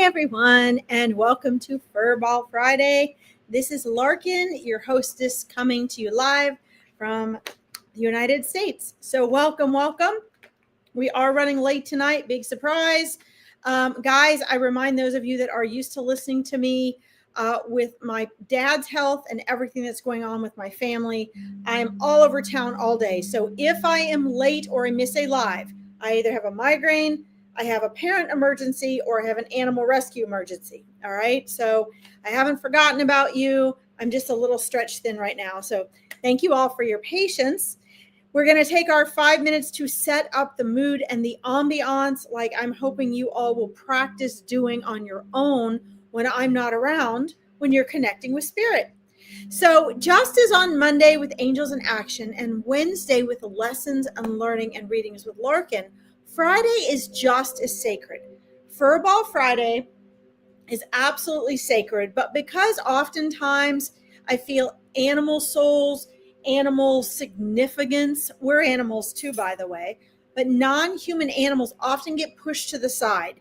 everyone, and welcome to Furball Friday. This is Larkin, your hostess, coming to you live from the United States. So welcome. We are running late tonight, big surprise. Guys, I remind those of you that are used to listening to me with my dad's health and everything that's going on with my family, I'm all over town all day. So if I am late or I miss a live, I either have a migraine, I have a parent emergency, or I have an animal rescue emergency. All right. So I haven't forgotten about you. I'm just a little stretched thin right now. So thank you all for your patience. We're going to take our 5 minutes to set up the mood and the ambiance, like I'm hoping you all will practice doing on your own when I'm not around, when you're connecting with spirit. So just as on Monday with Angels in Action and Wednesday with lessons and learning and readings with Larkin, Friday is just as sacred. Furball Friday is absolutely sacred, but because oftentimes I feel animal souls, animal significance, we're animals too, by the way, but non-human animals often get pushed to the side.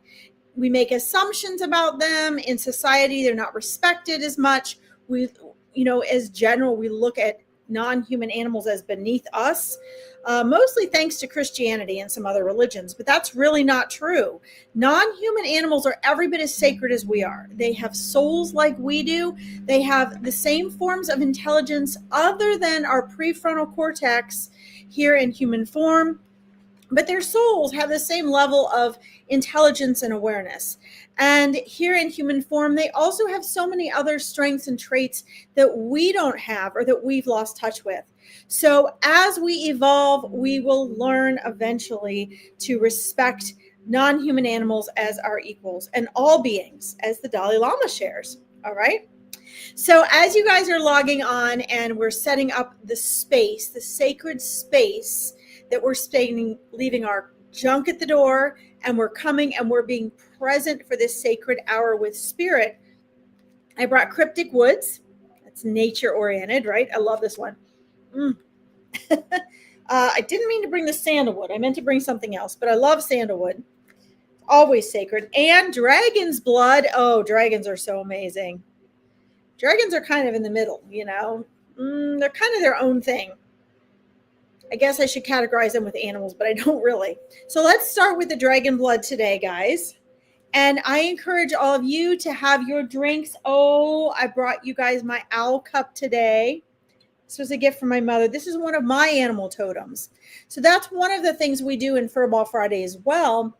We make assumptions about them in society. They're not respected as much. As general, we look at non-human animals as beneath us, mostly thanks to Christianity and some other religions, but that's really not true. Non-human animals are every bit as sacred as we are. They have souls like we do. They have the same forms of intelligence other than our prefrontal cortex here in human form, but their souls have the same level of intelligence and awareness. And here in human form, they also have so many other strengths and traits that we don't have or that we've lost touch with. So as we evolve, we will learn eventually to respect non-human animals as our equals and all beings, as the Dalai Lama shares. All right. So as you guys are logging on and we're setting up the space, the sacred space that we're staying, leaving our junk at the door, and we're coming and we're being present for this sacred hour with spirit. I brought Cryptic Woods. That's nature oriented, right? I love this one. I didn't mean to bring the sandalwood. I meant to bring something else, but I love sandalwood. Always sacred. And dragon's blood. Oh, dragons are so amazing. Dragons are kind of in the middle, they're kind of their own thing. I guess I should categorize them with animals, but I don't really. So let's start with the dragon blood today, guys. And I encourage all of you to have your drinks. Oh, I brought you guys my owl cup today. This was a gift from my mother. This is one of my animal totems. So that's one of the things we do in Furball Friday as well,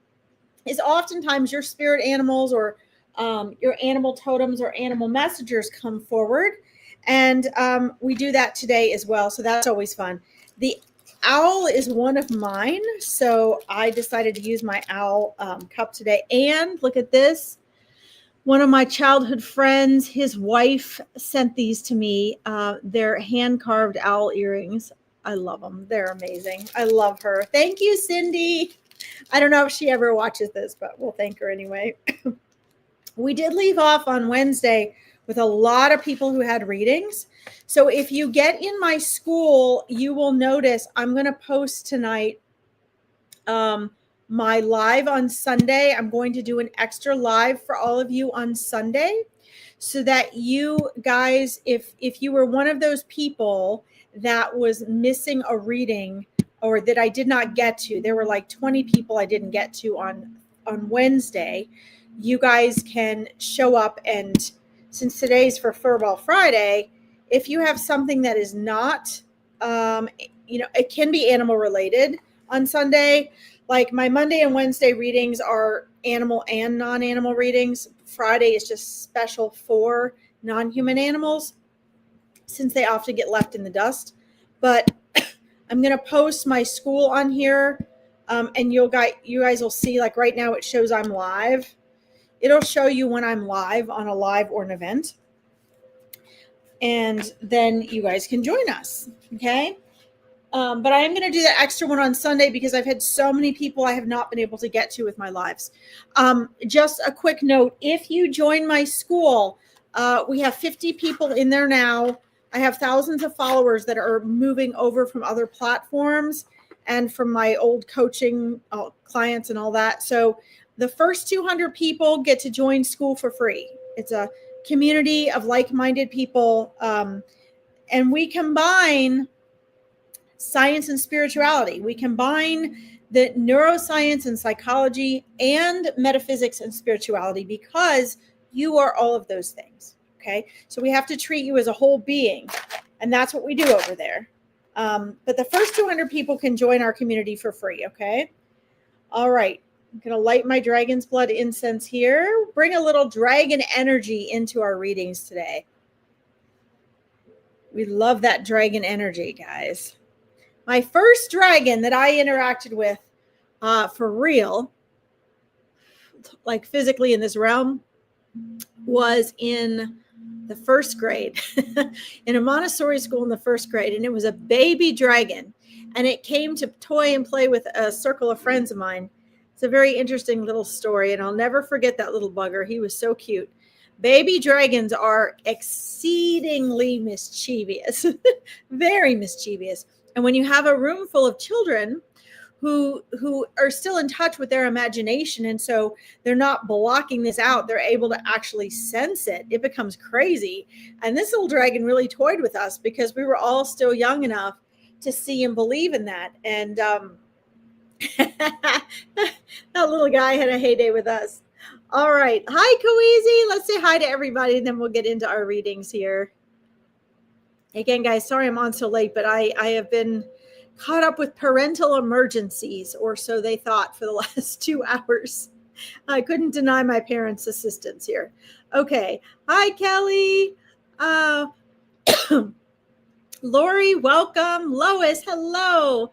is oftentimes your spirit animals or your animal totems or animal messengers come forward. And we do that today as well. So that's always fun. The owl is one of mine, so I decided to use my owl cup today. And look at this. One of my childhood friends, his wife sent these to me. They're hand-carved owl earrings. I love them. They're amazing. I love her. Thank you, Cindy. I don't know if she ever watches this, but we'll thank her anyway. We did leave off on Wednesday with a lot of people who had readings. So if you get in my school, you will notice I'm going to post tonight my live on Sunday. I'm going to do an extra live for all of you on Sunday so that you guys, if you were one of those people that was missing a reading or that I did not get to, there were like 20 people I didn't get to on Wednesday, you guys can show up. And since today's for Furball Friday, if you have something that is not, it can be animal related on Sunday. Like my Monday and Wednesday readings are animal and non-animal readings. Friday is just special for non-human animals since they often get left in the dust. But I'm going to post my school on here and you guys will see, like right now it shows I'm live. It'll show you when I'm live on a live or an event. And then you guys can join us. Okay. But I am going to do that extra one on Sunday because I've had so many people I have not been able to get to with my lives. Just a quick note. If you join my school, we have 50 people in there now. I have thousands of followers that are moving over from other platforms and from my old coaching clients and all that. So The first 200 people get to join school for free. It's a community of like-minded people, and we combine science and spirituality. We combine the neuroscience and psychology and metaphysics and spirituality because you are all of those things. Okay. So we have to treat you as a whole being. And that's what we do over there. But the first 200 people can join our community for free. Okay. All right. I'm going to light my dragon's blood incense here. Bring a little dragon energy into our readings today. We love that dragon energy, guys. My first dragon that I interacted with for real, like physically in this realm, was in the first grade, in a Montessori school in the first grade. And it was a baby dragon. And it came to toy and play with a circle of friends of mine. It's a very interesting little story. And I'll never forget that little bugger. He was so cute. Baby dragons are exceedingly mischievous, very mischievous. And when you have a room full of children who are still in touch with their imagination, and so they're not blocking this out, they're able to actually sense it, it becomes crazy. And this little dragon really toyed with us because we were all still young enough to see and believe in that. And that little guy had a heyday with us. All right. Hi, Koeasy. Let's say hi to everybody, and then we'll get into our readings here. Again, guys, sorry I'm on so late, but I have been caught up with parental emergencies, or so they thought, for the last 2 hours. I couldn't deny my parents' assistance here. Okay. Hi, Kelly. Lori, welcome. Lois, hello.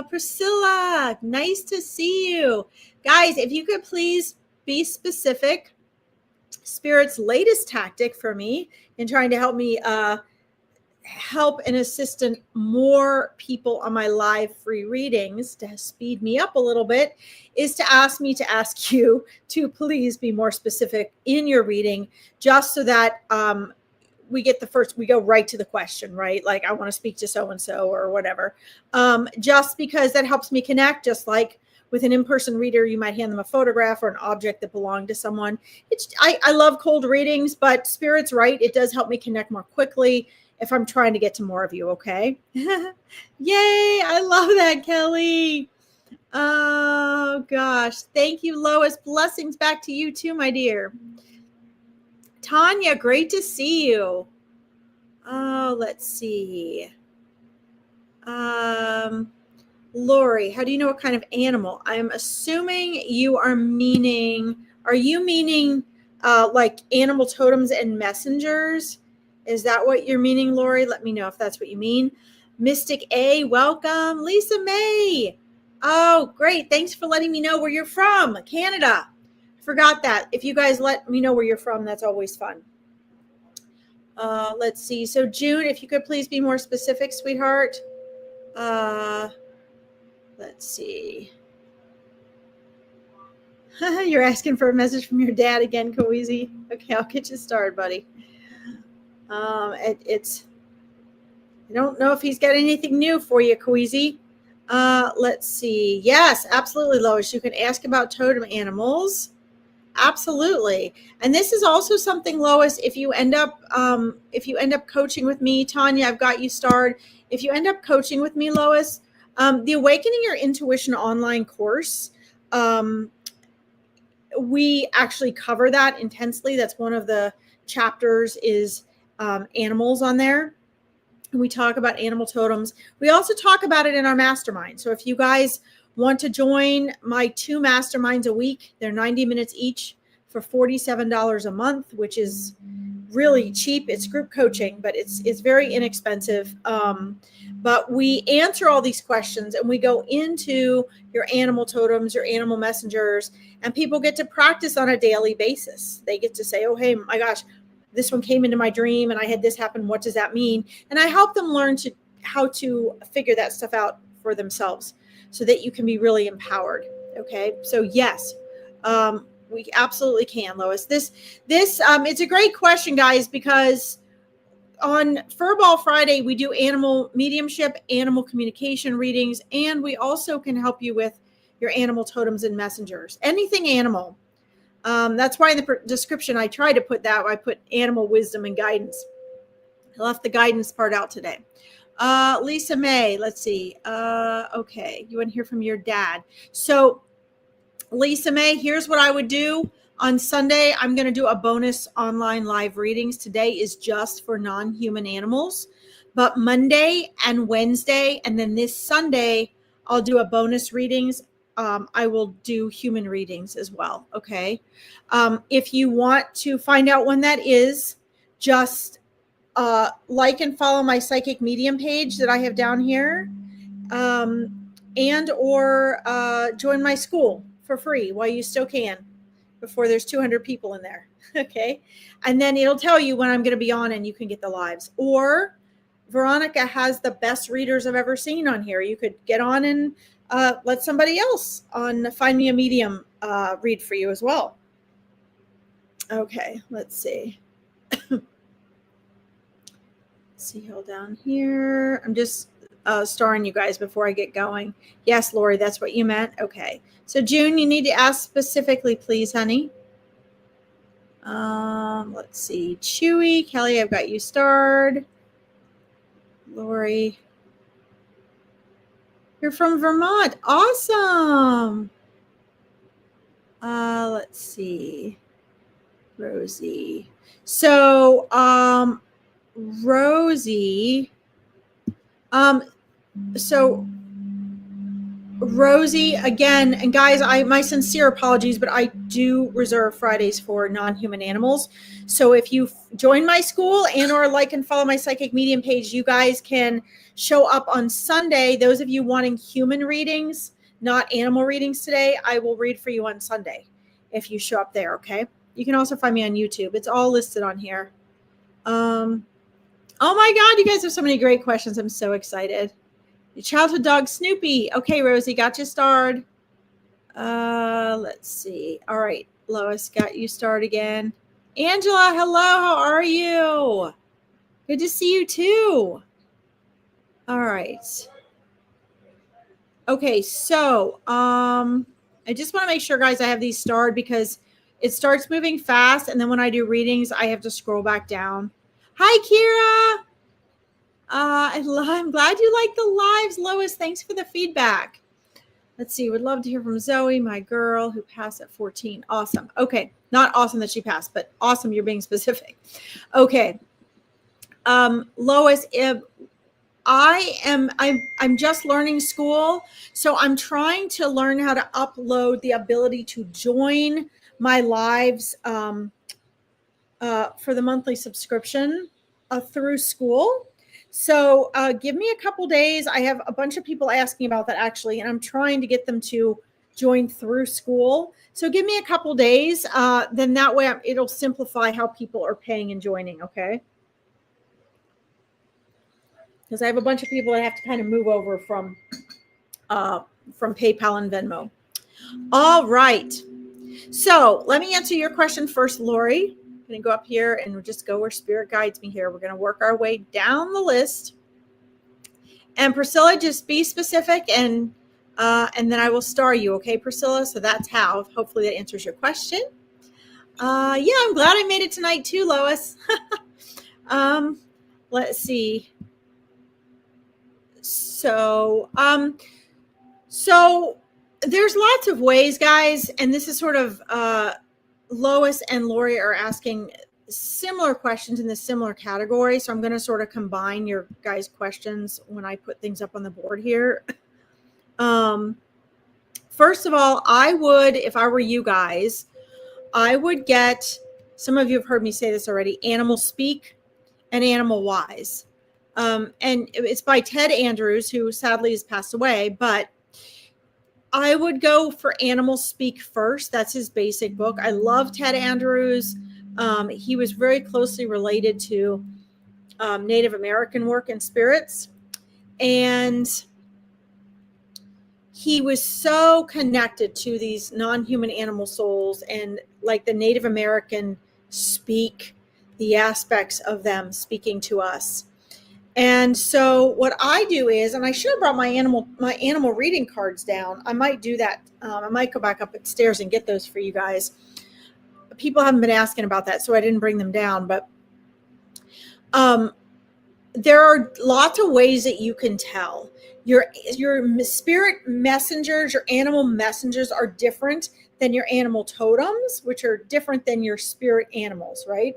Priscilla, nice to see you. Guys, if you could please be specific. Spirit's latest tactic for me in trying to help me help and assist more people on my live free readings to speed me up a little bit is to ask me to ask you to please be more specific in your reading, just so that we go right to the question, right? Like, I want to speak to so-and-so or whatever. Just because that helps me connect, just like with an in-person reader, you might hand them a photograph or an object that belonged to someone. I love cold readings, but Spirit's right. It does help me connect more quickly if I'm trying to get to more of you, okay? Yay, I love that, Kelly. Oh, gosh. Thank you, Lois. Blessings back to you too, my dear. Tanya, great to see you. Oh, let's see. Lori, how do you know what kind of animal? I'm assuming you are meaning like animal totems and messengers? Is that what you're meaning, Lori? Let me know if that's what you mean. Mystic A, welcome. Lisa May. Oh, great. Thanks for letting me know where you're from. Canada. Forgot that. If you guys let me know where you're from, that's always fun. Let's see. So June, if you could please be more specific, sweetheart. Let's see. You're asking for a message from your dad again, Koeasy. Okay, I'll get you started, buddy. I don't know if he's got anything new for you, Koeasy. Let's see. Yes, absolutely, Lois. You can ask about totem animals. Absolutely. And this is also something, Lois, if you end up coaching with me, Tanya, I've got you starred. If you end up coaching with me, Lois, the Awakening Your Intuition online course, we actually cover that intensely. That's one of the chapters is animals on there. We talk about animal totems. We also talk about it in our mastermind. So if you guys want to join my 2 masterminds a week, they're 90 minutes each for $47 a month, which is really cheap. It's group coaching, but it's very inexpensive. But we answer all these questions and we go into your animal totems, your animal messengers, and people get to practice on a daily basis. They get to say, oh, hey, my gosh, this one came into my dream and I had this happen. What does that mean? And I help them learn how to figure that stuff out for themselves so that you can be really empowered. Okay. So yes, we absolutely can, Lois. This it's a great question, guys, because on Furball Friday, we do animal mediumship, animal communication readings, and we also can help you with your animal totems and messengers, anything animal. That's why in the description I try to put that. I put animal wisdom and guidance. I left the guidance part out today. Lisa May, let's see. Okay, you want to hear from your dad. So Lisa May, here's what I would do. On Sunday, I'm going to do a bonus online live readings. Today is just for non-human animals. But Monday and Wednesday, and then this Sunday, I'll do a bonus readings. I will do human readings as well, okay? If you want to find out when that is, just like and follow my psychic medium page that I have down here, and or join my school for free while you still can, before there's 200 people in there. Okay. And then it'll tell you when I'm going to be on and you can get the lives. Or Veronica has the best readers I've ever seen on here. You could get on and let somebody else on Find Me a Medium read for you as well. Okay. Let's see. See how down here. I'm just starring you guys before I get going. Yes, Lori, that's what you meant. Okay. So June, you need to ask specifically, please, honey. Let's see. Chewy, Kelly, I've got you starred. Lori, you're from Vermont. Awesome. Let's see. Rosie. So, Rosie, Rosie, again, and guys, my sincere apologies, but I do reserve Fridays for non-human animals. So if you join my school and or like and follow my psychic medium page, you guys can show up on Sunday. Those of you wanting human readings, not animal readings today, I will read for you on Sunday if you show up there, okay? You can also find me on YouTube. It's all listed on here. Oh my God, you guys have so many great questions. I'm so excited. Your childhood dog, Snoopy. Okay, Rosie, got you starred. Let's see. All right, Lois, got you starred again. Angela, hello, how are you? Good to see you too. All right. Okay, so I just want to make sure, guys, I have these starred because it starts moving fast, and then when I do readings, I have to scroll back down. Hi, Kira. I'm glad you like the lives, Lois. Thanks for the feedback. Let's see. Would love to hear from Zoe, my girl who passed at 14. Awesome. Okay. Not awesome that she passed, but awesome you're being specific. Okay. Lois, I'm just learning school, so I'm trying to learn how to upload the ability to join my lives for the monthly subscription through school. So give me a couple days. I have a bunch of people asking about that actually, and I'm trying to get them to join through school. So give me a couple days. Then that way it'll simplify how people are paying and joining. Okay. Because I have a bunch of people that have to kind of move over from PayPal and Venmo. All right. So let me answer your question first, Lori. I'm going to go up here and we'll just go where spirit guides me here. We're going to work our way down the list. And Priscilla, just be specific and then I will star you. Okay, Priscilla? So that's how. Hopefully that answers your question. Yeah, I'm glad I made it tonight too, Lois. Let's see. So there's lots of ways, guys, and this is sort of Lois and Lori are asking similar questions in the similar category. So I'm going to sort of combine your guys' questions when I put things up on the board here. First of all, I would, if I were you guys, I would get, some of you have heard me say this already, Animal Speak and Animal Wise. And it's by Ted Andrews, who sadly has passed away, but I would go for Animal Speak first. That's his basic book. I love Ted Andrews. He was very closely related to Native American work and spirits. And he was so connected to these non-human animal souls, and like the Native American speak, the aspects of them speaking to us. And so what I do is, and I should have brought my animal reading cards down. I might do that. I might go back up upstairs and get those for you guys. People haven't been asking about that, so I didn't bring them down. But there are lots of ways that you can tell. Your spirit messengers, your animal messengers are different than your animal totems, which are different than your spirit animals, right?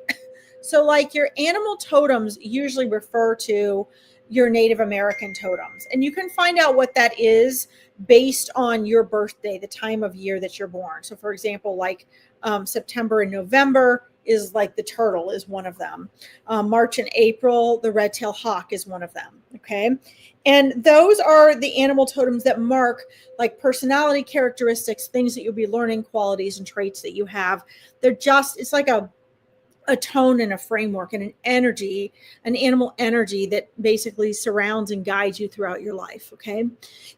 So like your animal totems usually refer to your Native American totems. And you can find out what that is based on your birthday, the time of year that you're born. So for example, like September and November is like the turtle is one of them. March and April, the red-tailed hawk is one of them. Okay. And those are the animal totems that mark like personality characteristics, things that you'll be learning, qualities and traits that you have. It's like a tone and a framework and an energy, an animal energy that basically surrounds and guides you throughout your life. Okay.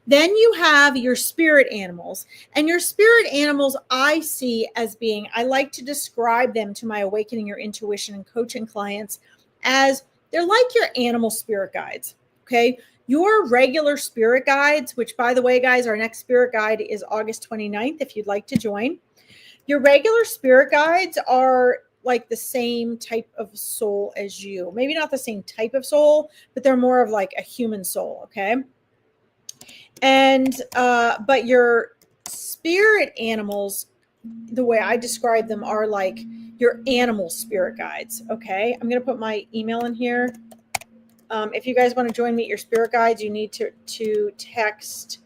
Then you have your spirit animals, and your spirit animals I see as being, I like to describe them to my Awakening Your Intuition and coaching clients as they're like your animal spirit guides. Okay. Your regular spirit guides, which by the way, guys, our next spirit guide is August 29th. If you'd like to join, your regular spirit guides are like the same type of soul as you. Maybe not the same type of soul, but they're more of like a human soul, okay? And but your spirit animals, the way I describe them, are like your animal spirit guides, okay? I'm going to put my email in here. If you guys want to join me at your spirit guides, you need to text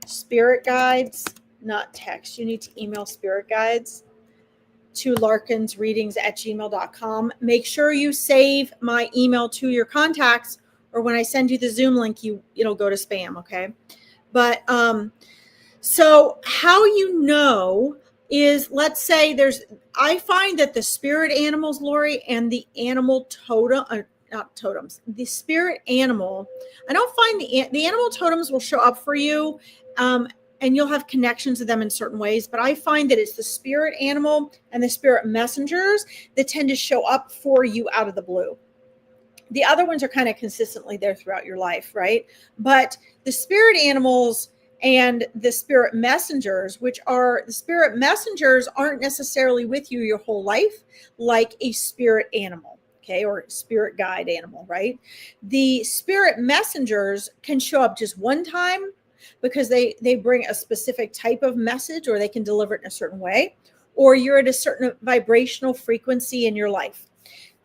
spirit guides, not text. You need to email spirit guides to larkinsreadings@gmail.com. Make sure you save my email to your contacts, or when I send you the Zoom link, it'll go to spam. Okay. But so how you know is, let's say I find that the spirit animals, Lori, and the animal totem, not totems, the spirit animal, I don't find the animal totems will show up for you. And you'll have connections to them in certain ways. But I find that it's the spirit animal and the spirit messengers that tend to show up for you out of the blue. The other ones are kind of consistently there throughout your life, right? But the spirit animals and the spirit messengers, the spirit messengers aren't necessarily with you your whole life like a spirit animal. Okay, or spirit guide animal, right? The spirit messengers can show up just one time because they bring a specific type of message, or they can deliver it in a certain way, or you're at a certain vibrational frequency in your life.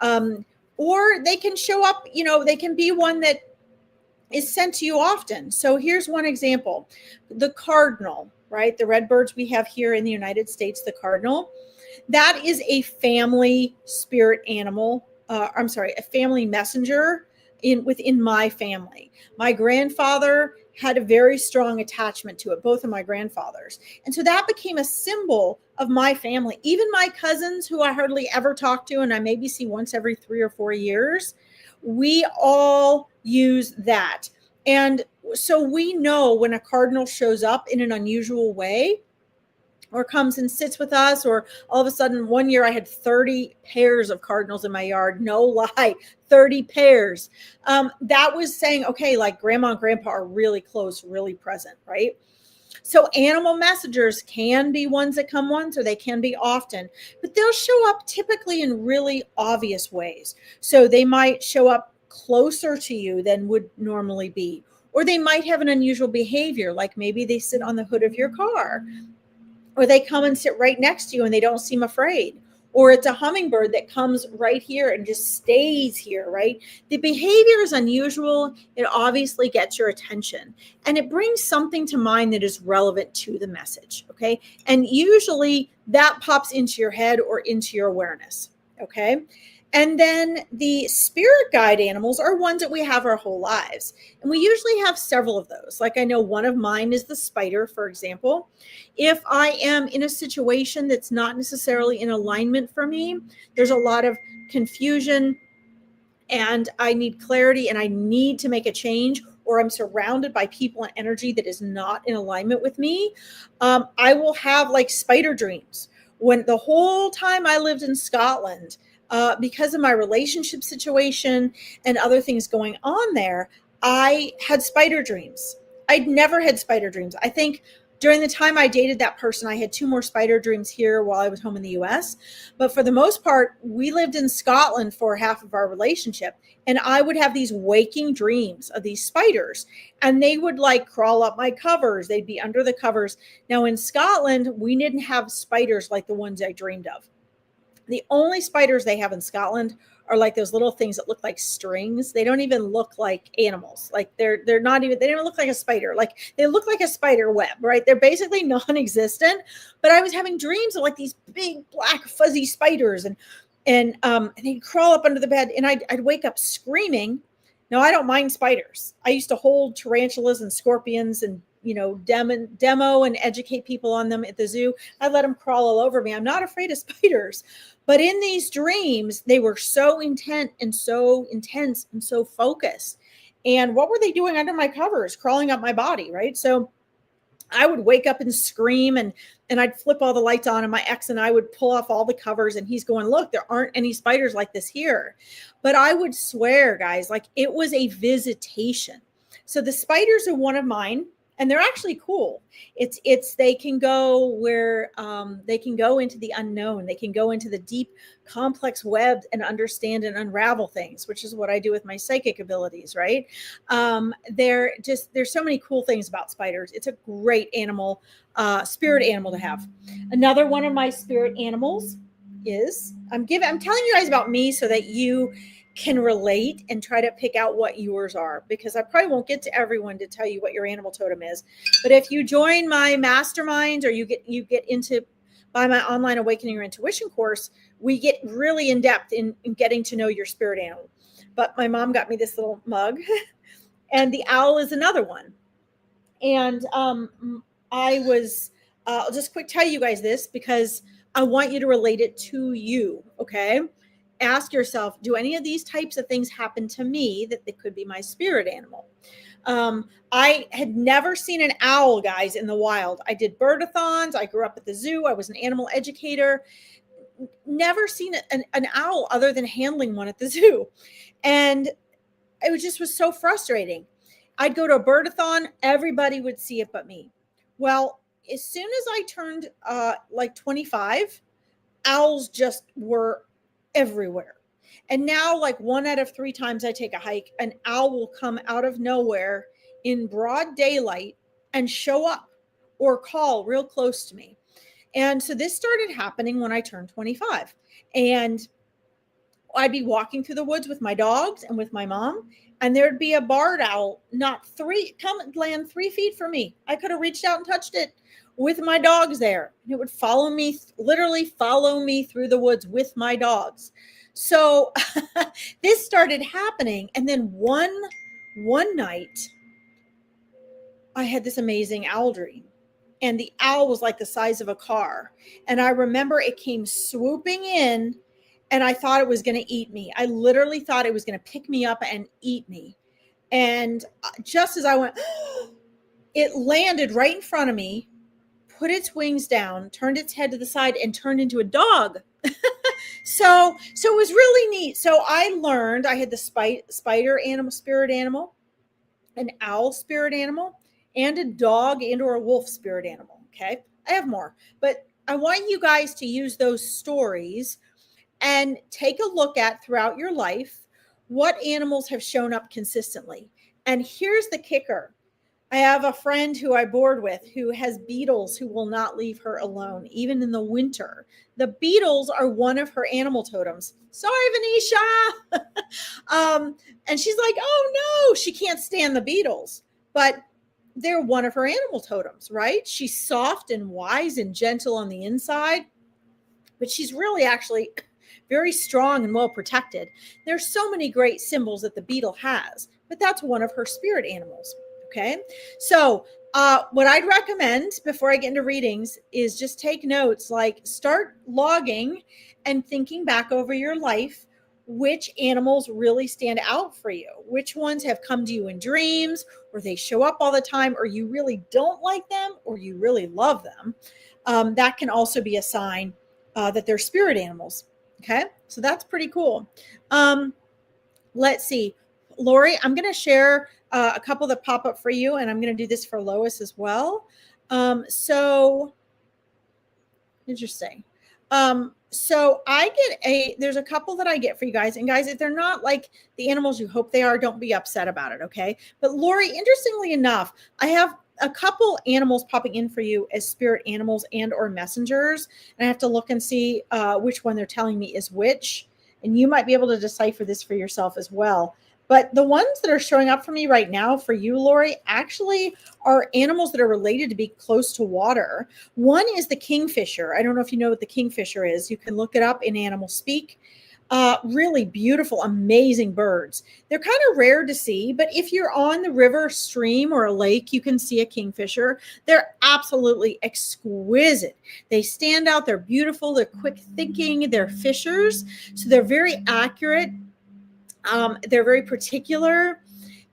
Or they can show up, they can be one that is sent to you often. So here's one example. The cardinal, right? The red birds we have here in the United States, the cardinal, that is a family spirit animal. A family messenger within my family. My grandfather had a very strong attachment to it, both of my grandfathers. And so that became a symbol of my family. Even my cousins, who I hardly ever talk to, and I maybe see once every 3 or 4 years, we all use that. And so we know when a cardinal shows up in an unusual way, or comes and sits with us, or all of a sudden one year I had 30 pairs of cardinals in my yard. No lie, 30 pairs. That was saying, okay, like grandma and grandpa are really close, really present, right? So animal messengers can be ones that come once, or they can be often, but they'll show up typically in really obvious ways. So they might show up closer to you than would normally be, or they might have an unusual behavior, like maybe they sit on the hood of your car, or they come and sit right next to you and they don't seem afraid. Or it's a hummingbird that comes right here and just stays here, right? The behavior is unusual. It obviously gets your attention, and it brings something to mind that is relevant to the message, okay? And usually that pops into your head or into your awareness, okay? And then the spirit guide animals are ones that we have our whole lives. And we usually have several of those. Like I know one of mine is the spider, for example. If I am in a situation that's not necessarily in alignment for me, there's a lot of confusion and I need clarity and I need to make a change, or I'm surrounded by people and energy that is not in alignment with me, I will have like spider dreams. When the whole time I lived in Scotland, because of my relationship situation and other things going on there, I had spider dreams. I'd never had spider dreams. I think during the time I dated that person, I had two more spider dreams here while I was home in the US. But for the most part, we lived in Scotland for half of our relationship. And I would have these waking dreams of these spiders. And they would like crawl up my covers. They'd be under the covers. Now in Scotland, we didn't have spiders like the ones I dreamed of. The only spiders they have in Scotland are like those little things that look like strings. They don't even look like animals. Like they're not even, they don't look like a spider. Like they look like a spider web, right? They're basically non-existent. But I was having dreams of like these big black fuzzy spiders, and they'd crawl up under the bed, and I'd wake up screaming. Now I don't mind spiders. I used to hold tarantulas and scorpions and demo and educate people on them at the zoo. I let them crawl all over me. I'm not afraid of spiders. But in these dreams, they were so intent and so intense and so focused. And what were they doing under my covers? Crawling up my body, right? So I would wake up and scream, and I'd flip all the lights on, and my ex and I would pull off all the covers, and he's going, look, there aren't any spiders like this here. But I would swear, guys, like it was a visitation. So the spiders are one of mine. And they're actually cool. They can go where they can go into the unknown. They can go into the deep, complex web and understand and unravel things, which is what I do with my psychic abilities, right? There's so many cool things about spiders. It's a great animal, spirit animal to have. Another one of my spirit animals is I'm telling you guys about me so that you can relate and try to pick out what yours are, because I probably won't get to everyone to tell you what your animal totem is. But if you join my mastermind or you get into by my online Awakening Your Intuition course, we get really in depth in getting to know your spirit animal. But my mom got me this little mug and the owl is another one. And I'll just quick tell you guys this because I want you to relate it to you. Okay. Ask yourself, do any of these types of things happen to me that they could be my spirit animal? I had never seen an owl, guys, in the wild. I did birdathons. I grew up at the zoo. I was an animal educator. Never seen an owl other than handling one at the zoo. And it was so frustrating. I'd go to a birdathon. Everybody would see it but me. Well, as soon as I turned like 25, owls just were everywhere. And now, like 1 out of 3 times I take a hike, an owl will come out of nowhere in broad daylight and show up or call real close to me. And so this started happening when I turned 25. And I'd be walking through the woods with my dogs and with my mom, and there'd be a barred owl come land 3 feet from me. I could have reached out and touched it with my dogs there. And it would literally follow me through the woods with my dogs. So this started happening. And then one night I had this amazing owl dream, and the owl was like the size of a car. And I remember it came swooping in, and I thought it was going to eat me. I literally thought it was going to pick me up and eat me. And just as I went, it landed right in front of me, put its wings down, turned its head to the side, and turned into a dog. So it was really neat. So I learned I had the spider animal, spirit animal, an owl spirit animal, and a dog and or a wolf spirit animal. Okay. I have more, but I want you guys to use those stories and take a look at throughout your life what animals have shown up consistently. And here's the kicker. I have a friend who I board with who has beetles who will not leave her alone, even in the winter. The beetles are one of her animal totems. Sorry, Venetia. And she's like, oh no, she can't stand the beetles, but they're one of her animal totems, right? She's soft and wise and gentle on the inside, but she's really actually very strong and well protected. There's so many great symbols that the beetle has, but that's one of her spirit animals. Okay. So what I'd recommend before I get into readings is just take notes, like start logging and thinking back over your life, which animals really stand out for you, which ones have come to you in dreams, or they show up all the time, or you really don't like them, or you really love them. That can also be a sign that they're spirit animals. Okay, so that's pretty cool. Let's see. Lori, I'm going to share a couple that pop up for you, and I'm going to do this for Lois as well. So interesting. So I get there's a couple that I get for you guys. And guys, if they're not like the animals you hope they are, don't be upset about it. Okay. But Lori, interestingly enough, I have a couple animals popping in for you as spirit animals and or messengers. And I have to look and see which one they're telling me is which. And you might be able to decipher this for yourself as well. But the ones that are showing up for me right now for you, Lori, actually are animals that are related to be close to water. One is the kingfisher. I don't know if you know what the kingfisher is. You can look it up in Animal Speak. Really beautiful, amazing birds. They're kind of rare to see, but if you're on the river, stream, or a lake, you can see a kingfisher. They're absolutely exquisite. They stand out. They're beautiful. They're quick thinking. They're fishers. So they're very accurate. They're very particular.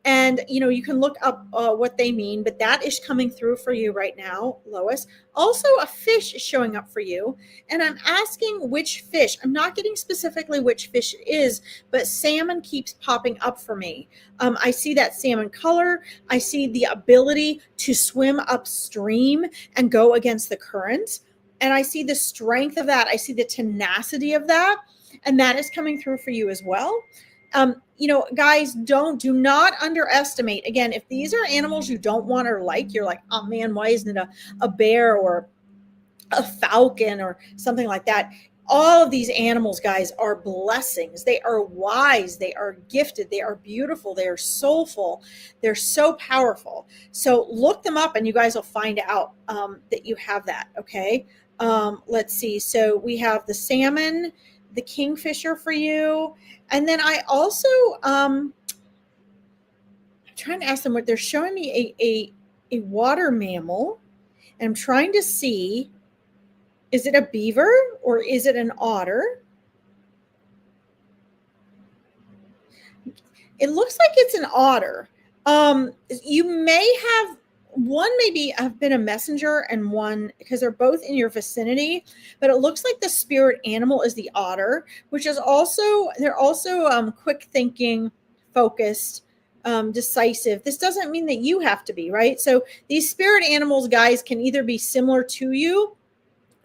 And, you can look up what they mean, but that is coming through for you right now, Lois. Also, a fish is showing up for you. And I'm asking which fish. I'm not getting specifically which fish it is, but salmon keeps popping up for me. I see that salmon color. I see the ability to swim upstream and go against the current. And I see the strength of that. I see the tenacity of that. And that is coming through for you as well. Guys, do not underestimate. Again, if these are animals you don't want or like, you're like, oh man, why isn't it a bear or a falcon or something like that? All of these animals, guys, are blessings. They are wise. They are gifted. They are beautiful. They are soulful. They're so powerful. So look them up and you guys will find out that you have that. Okay. Let's see. So we have the salmon, the kingfisher for you. And then I also, I'm trying to ask them what they're showing me a water mammal. And I'm trying to see, is it a beaver or is it an otter? It looks like it's an otter. You may have one maybe have been a messenger and one because they're both in your vicinity, but it looks like the spirit animal is the otter, which is they're also quick thinking, focused, decisive. This doesn't mean that you have to be, right? So these spirit animals, guys, can either be similar to you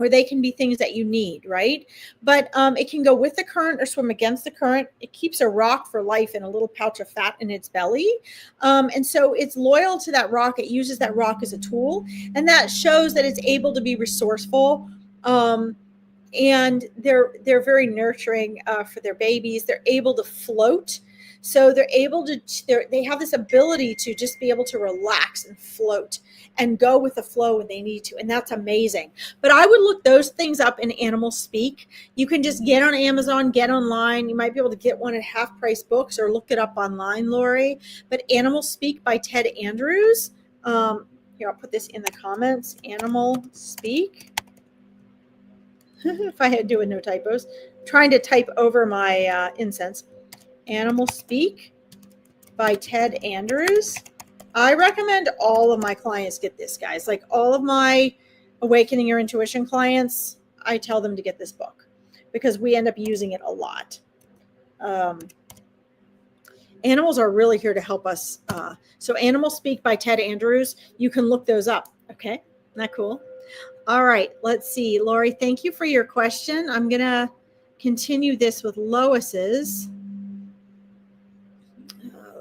or they can be things that you need, right? But it can go with the current or swim against the current. It keeps a rock for life in a little pouch of fat in its belly. And so it's loyal to that rock. It uses that rock as a tool. And that shows that it's able to be resourceful. And they're very nurturing for their babies. They're able to float. So they have this ability to just be able to relax and float and go with the flow when they need to. And that's amazing. But I would look those things up in Animal Speak. You can just get on Amazon, get online. You might be able to get one at Half Price Books or look it up online, Lori. But Animal Speak by Ted Andrews. Here, I'll put this in the comments. Animal Speak. If I had doing no typos. Trying to type over my incense. Animal Speak by Ted Andrews. I recommend all of my clients get this, guys. Like all of my Awakening Your Intuition clients, I tell them to get this book because we end up using it a lot. Animals are really here to help us. So Animal Speak by Ted Andrews, you can look those up. Okay, isn't that cool? All right, let's see. Lori, thank you for your question. I'm going to continue this with Lois's.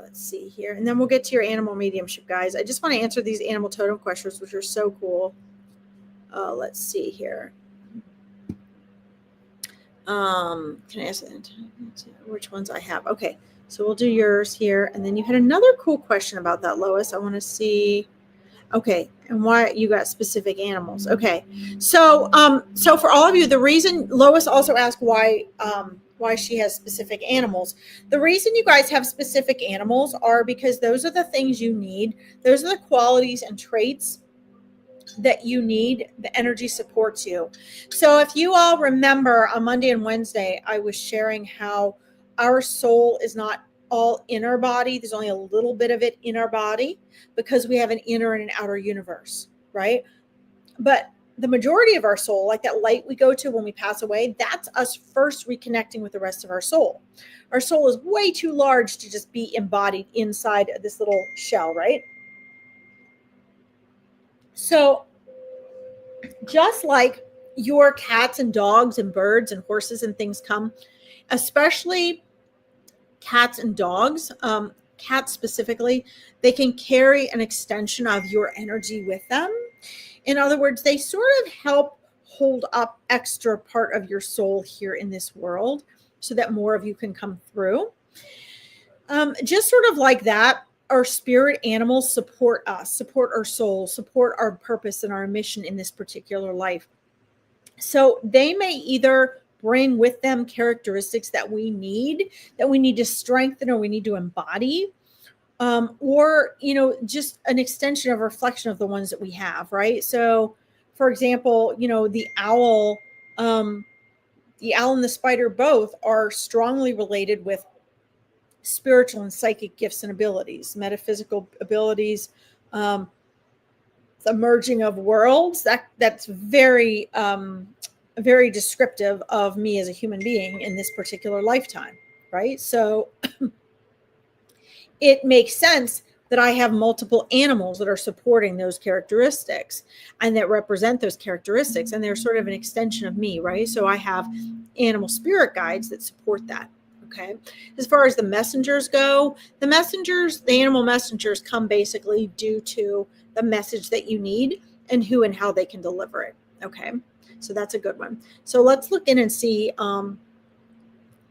Let's see here. And then we'll get to your animal mediumship, guys. I just want to answer these animal totem questions, which are so cool. Let's see here. Can I ask which ones I have? Okay, so we'll do yours here. And then you had another cool question about that, Lois. I want to see. Okay, and why you got specific animals. Okay, so for all of you, the reason Lois also asked why she has specific animals. The reason you guys have specific animals are because those are the things you need. Those are the qualities and traits that you need. The energy supports you. So if you all remember on Monday and Wednesday, I was sharing how our soul is not all in our body. There's only a little bit of it in our body because we have an inner and an outer universe, right? But the majority of our soul, like that light we go to when we pass away, that's us first reconnecting with the rest of our soul. Our soul is way too large to just be embodied inside of this little shell, right? So just like your cats and dogs and birds and horses and things come, especially cats and dogs, cats specifically, they can carry an extension of your energy with them. In other words, they sort of help hold up extra part of your soul here in this world so that more of you can come through. Just sort of like that, our spirit animals support us, support our soul, support our purpose and our mission in this particular life. So they may either bring with them characteristics that we need to strengthen or we need to embody, or just an extension of reflection of the ones that we have, right? So for example, the owl and the spider both are strongly related with spiritual and psychic gifts and abilities, metaphysical abilities, the merging of worlds. That's very very descriptive of me as a human being in this particular lifetime, right? So it makes sense that I have multiple animals that are supporting those characteristics and that represent those characteristics, and they're sort of an extension of me, right? So I have animal spirit guides that support that. Okay. As far as the messengers go, the animal messengers come basically due to the message that you need and who and how they can deliver it. Okay. So that's a good one. So let's look in and see.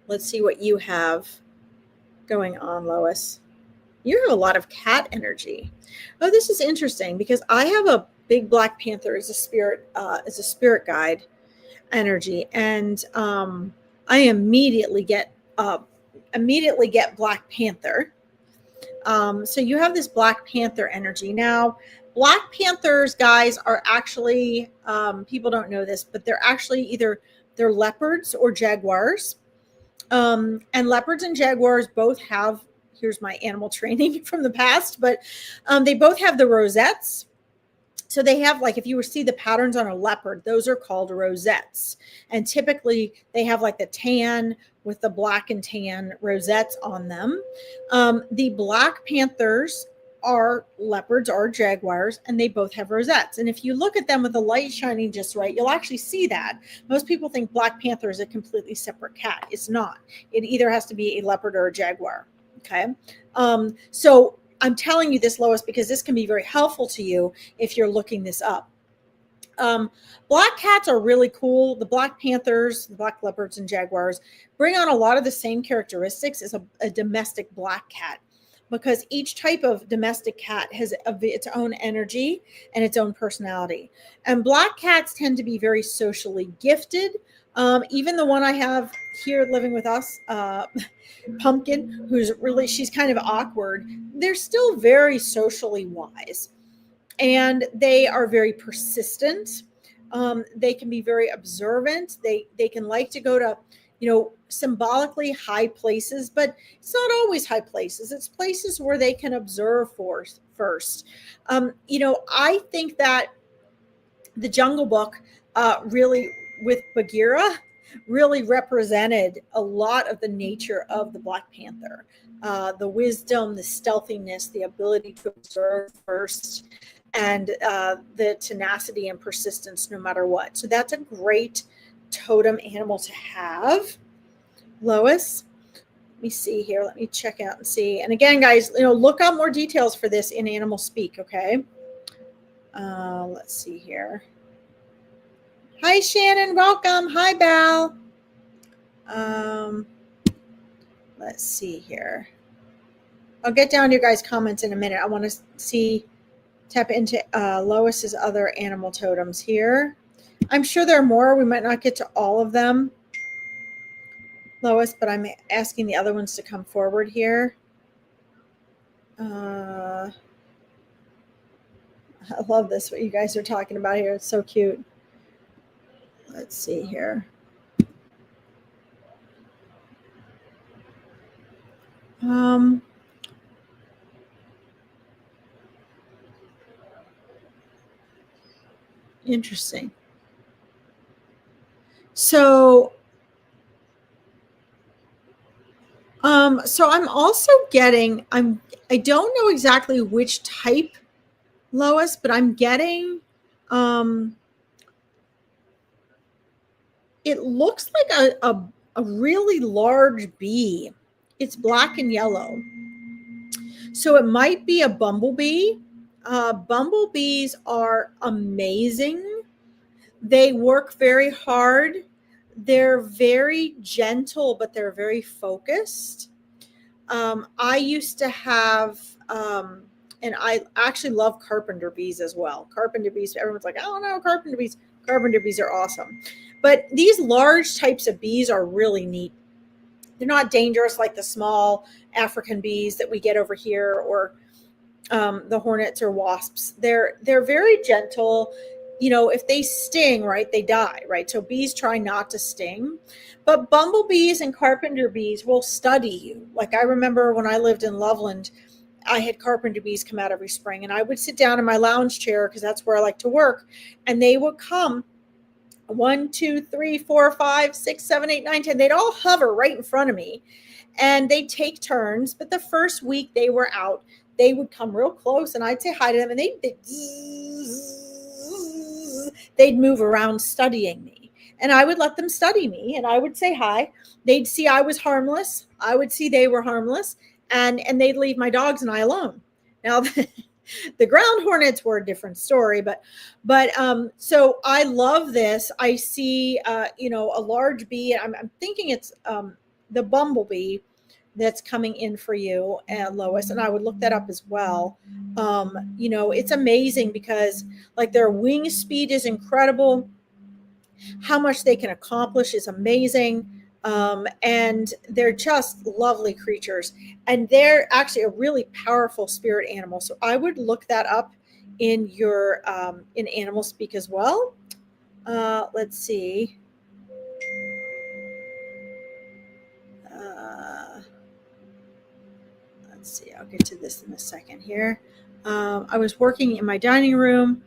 Let's see what you have going on, Lois. You have a lot of cat energy. Oh, this is interesting because I have a big black panther as a spirit guide energy, and I immediately get Black Panther. So you have this Black Panther energy. Now, Black Panthers, guys, are actually, people don't know this, but they're actually they're leopards or jaguars. And leopards and jaguars both have, here's my animal training from the past, but they both have the rosettes. So they have, like, if you see the patterns on a leopard, those are called rosettes. And typically they have like the tan with the black and tan rosettes on them. The Black Panthers are leopards or jaguars, and they both have rosettes. And if you look at them with the light shining just right, you'll actually see that. Most people think Black Panther is a completely separate cat. It's not. It either has to be a leopard or a jaguar. Okay. So I'm telling you this, Lois, because this can be very helpful to you if you're looking this up. Black cats are really cool. The Black Panthers, the black leopards and jaguars bring on a lot of the same characteristics as a domestic black cat, because each type of domestic cat has its own energy and its own personality. And black cats tend to be very socially gifted. Even the one I have here living with us, Pumpkin, she's kind of awkward. They're still very socially wise, and they are very persistent. They can be very observant. They can like to go to, symbolically high places, but it's not always high places. It's places where they can observe first. I think that the Jungle Book really, with Bagheera, really represented a lot of the nature of the Black Panther. The wisdom, the stealthiness, the ability to observe first, and the tenacity and persistence no matter what. So that's a great totem animal to have. Lois, let me see here. Let me check out and see. And again, guys, look up more details for this in Animal Speak, okay? Let's see here. Hi, Shannon. Welcome. Hi, Val. Let's see here. I'll get down to your guys' comments in a minute. I want to tap into Lois's other animal totems here. I'm sure there are more. We might not get to all of them, Lois, but I'm asking the other ones to come forward here. I love this, what you guys are talking about here. It's so cute. Let's see here. Interesting. So, so I'm also getting, I don't know exactly which type, Lois, but I'm getting, um, it looks like a really large bee. It's black and yellow. So it might be a bumblebee. Bumblebees are amazing. They work very hard. They're very gentle, but they're very focused. I used to have, and I actually love carpenter bees as well. Carpenter bees, everyone's like, oh no, carpenter bees. Carpenter bees are awesome. But these large types of bees are really neat. They're not dangerous like the small African bees that we get over here, or the hornets or wasps. They're very gentle. You know, if they sting, right, they die, right? So bees try not to sting, but bumblebees and carpenter bees will study you. Like I remember when I lived in Loveland, I had carpenter bees come out every spring, and I would sit down in my lounge chair because that's where I like to work, and they would come 1, 2, 3, 4, 5, 6, 7, 8, 9, 10. They'd all hover right in front of me, and they'd take turns. But the first week they were out, they would come real close, and I'd say hi to them, and they'd move around studying me. And I would let them study me, and I would say hi. They'd see I was harmless. I would see they were harmless, and they'd leave my dogs and I alone. Now, the ground hornets were a different story, but so I love this. I see a large bee. I'm thinking it's the bumblebee that's coming in for you, Lois, and I would look that up as well. It's amazing because like their wing speed is incredible. How much they can accomplish is amazing. And they're just lovely creatures, and they're actually a really powerful spirit animal. So I would look that up in your in Animal Speak as well. Let's see. Let's see. I'll get to this in a second here. I was working in my dining room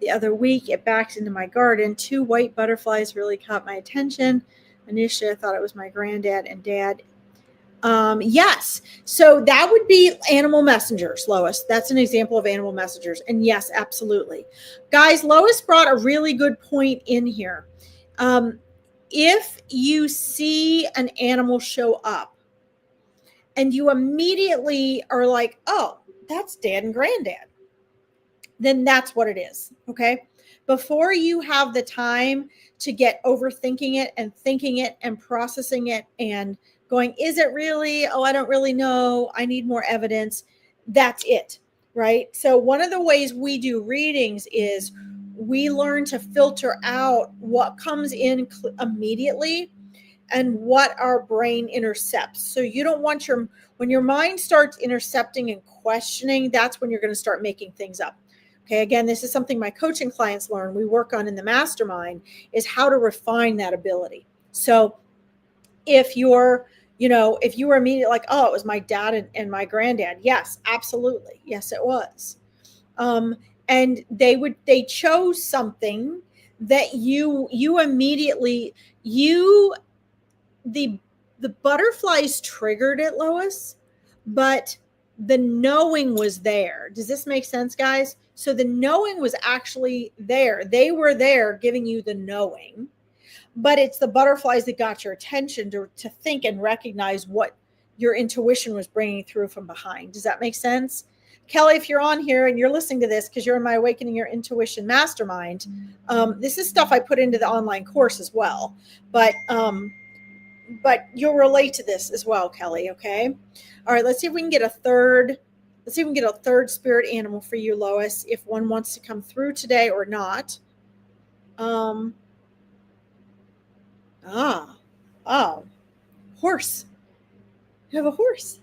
the other week. It backed into my garden. 2 white butterflies really caught my attention. Initially, I thought it was my granddad and dad. Yes. So that would be animal messengers, Lois. That's an example of animal messengers. And yes, absolutely. Guys, Lois brought a really good point in here. If you see an animal show up and you immediately are like, oh, that's dad and granddad, then that's what it is. Okay. Before you have the time to get overthinking it and thinking it and processing it and going, is it really? Oh, I don't really know. I need more evidence. That's it. Right. So one of the ways we do readings is we learn to filter out what comes in immediately and what our brain intercepts. So you don't want when your mind starts intercepting and questioning, that's when you're going to start making things up. Okay, again, this is something my coaching clients learn. We work on in the mastermind is how to refine that ability. So if you're, if you were immediately like, oh, it was my dad and my granddad. Yes, absolutely. Yes, it was. And they chose something that you immediately, the butterflies triggered it, Lois, but the knowing was there. Does this make sense, guys? So the knowing was actually there. They were there giving you the knowing, but it's the butterflies that got your attention to think and recognize what your intuition was bringing through from behind. Does that make sense? Kelly, if you're on here and you're listening to this because you're in my Awakening Your Intuition Mastermind, this is stuff I put into the online course as well. But you'll relate to this as well, Kelly. Okay. All right. Let's see if we can get a third. Let's see if we can get a third spirit animal for you, Lois, if one wants to come through today or not. Horse. You have a horse.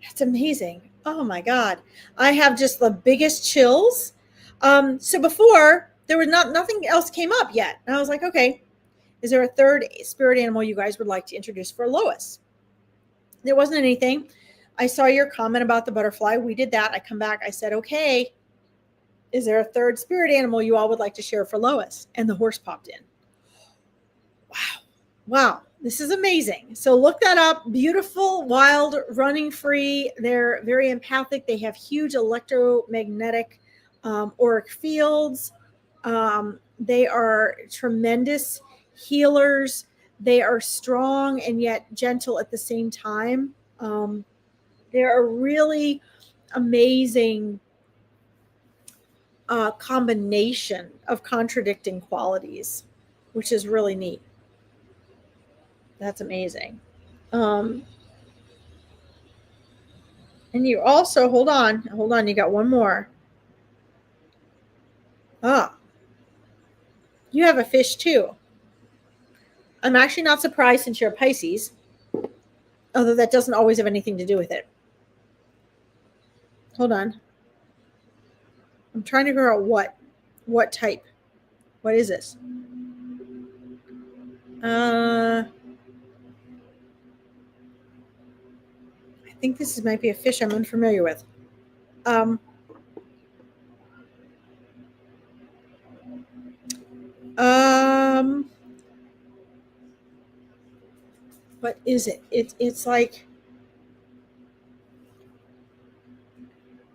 That's amazing. Oh my God. I have just the biggest chills. So before there was nothing else came up yet. And I was like, okay, is there a third spirit animal you guys would like to introduce for Lois? There wasn't anything. I saw your comment about the butterfly. We did that. I come back. I said, okay, is there a third spirit animal you all would like to share for Lois? And the horse popped in. Wow, this is amazing. So look that up. Beautiful, wild, running free. They're very empathic. They have huge electromagnetic auric fields. They are tremendous healers. They are strong and yet gentle at the same time. They're a really amazing combination of contradicting qualities, which is really neat. That's amazing. Um, and you also, hold on, you got one more. Ah, you have a fish too. I'm actually not surprised since you're a Pisces, although that doesn't always have anything to do with it. Hold on. I'm trying to figure out what type. What is this? I think this might be a fish I'm unfamiliar with. Um, um, what is it? It's like,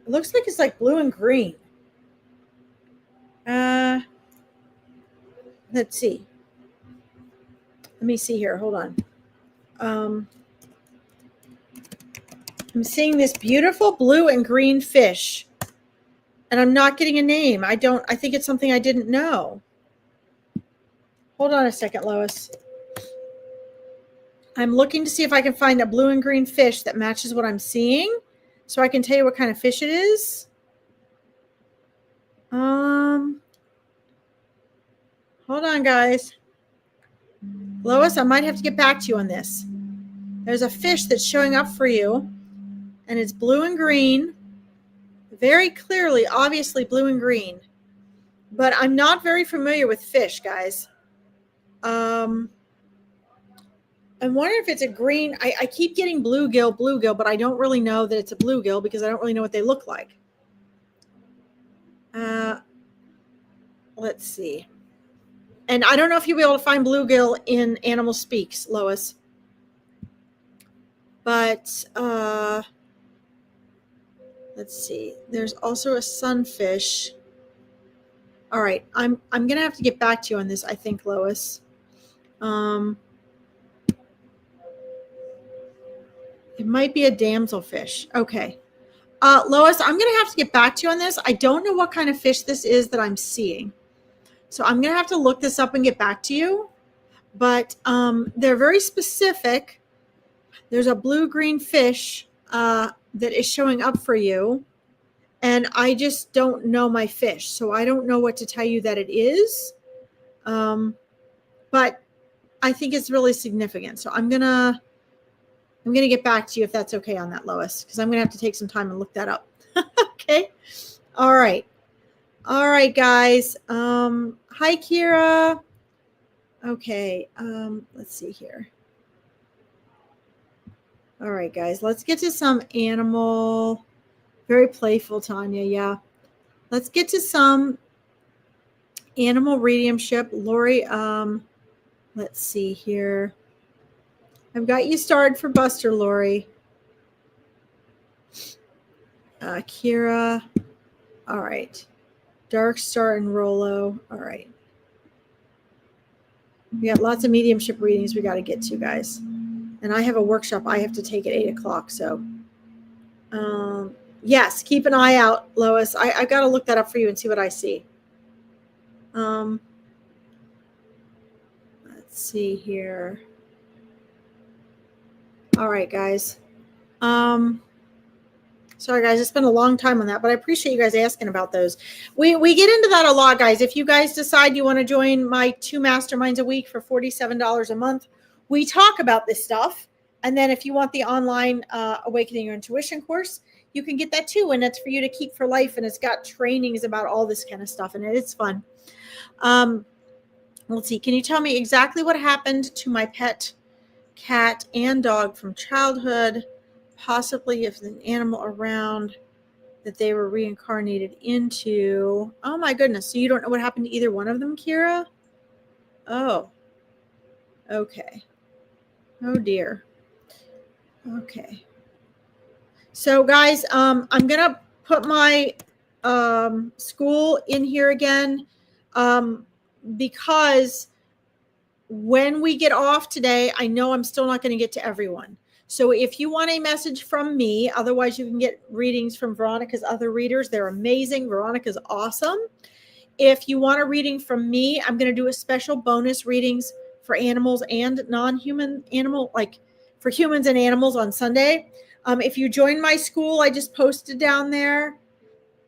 it looks like it's like blue and green. Uh, let's see. Let me see here. Hold on. Um, I'm seeing this beautiful blue and green fish, and I'm not getting a name. I think it's something I didn't know. Hold on a second, Lois. I'm looking to see if I can find a blue and green fish that matches what I'm seeing, so I can tell you what kind of fish it is. Hold on, guys. Lois, I might have to get back to you on this. There's a fish that's showing up for you, and it's blue and green. Very clearly, obviously blue and green. But I'm not very familiar with fish, guys. I'm wondering if it's a green. I keep getting bluegill, but I don't really know that it's a bluegill because I don't really know what they look like. Let's see. And I don't know if you'll be able to find bluegill in Animal Speaks, Lois. But let's see. There's also a sunfish. All right, I'm gonna have to get back to you on this, I think, Lois. It might be a damselfish. Okay. Lois, I'm going to have to get back to you on this. I don't know what kind of fish this is that I'm seeing. So I'm going to have to look this up and get back to you. But they're very specific. There's a blue-green fish that is showing up for you. And I just don't know my fish. So I don't know what to tell you that it is. But I think it's really significant. So I'm going to get back to you if that's okay on that, Lois, because I'm going to have to take some time and look that up. Okay. All right. All right, guys. Hi, Kira. Okay. Let's see here. All right, guys. Let's get to some animal. Very playful, Tanya. Yeah. Let's get to some animal mediumship. Lori, let's see here. I've got you started for Buster, Lori. Kira. All right. Dark Star and Rolo. All right. We got lots of mediumship readings we got to get to, guys. And I have a workshop I have to take at 8 o'clock. So, yes, keep an eye out, Lois. I've got to look that up for you and see what I see. Let's see here. All right, guys. Sorry, guys, it's been a long time on that, but I appreciate you guys asking about those. We get into that a lot, guys. If you guys decide you want to join my 2 masterminds a week for $47 a month, we talk about this stuff. And then if you want the online Awakening Your Intuition course, you can get that too. And it's for you to keep for life. And it's got trainings about all this kind of stuff. And it's fun. Let's see. Can you tell me exactly what happened to my pet cat and dog from childhood? Possibly if an animal around that they were reincarnated into. Oh my goodness. So you don't know what happened to either one of them, Kira? Oh. Okay. Oh dear. Okay. So guys, I'm gonna put my school in here again, because when we get off today, I know I'm still not going to get to everyone. So if you want a message from me, otherwise you can get readings from Veronica's other readers. They're amazing. Veronica's awesome. If you want a reading from me, I'm going to do a special bonus readings for animals and non-human animal, like for humans and animals on Sunday. If you join my school, I just posted down there.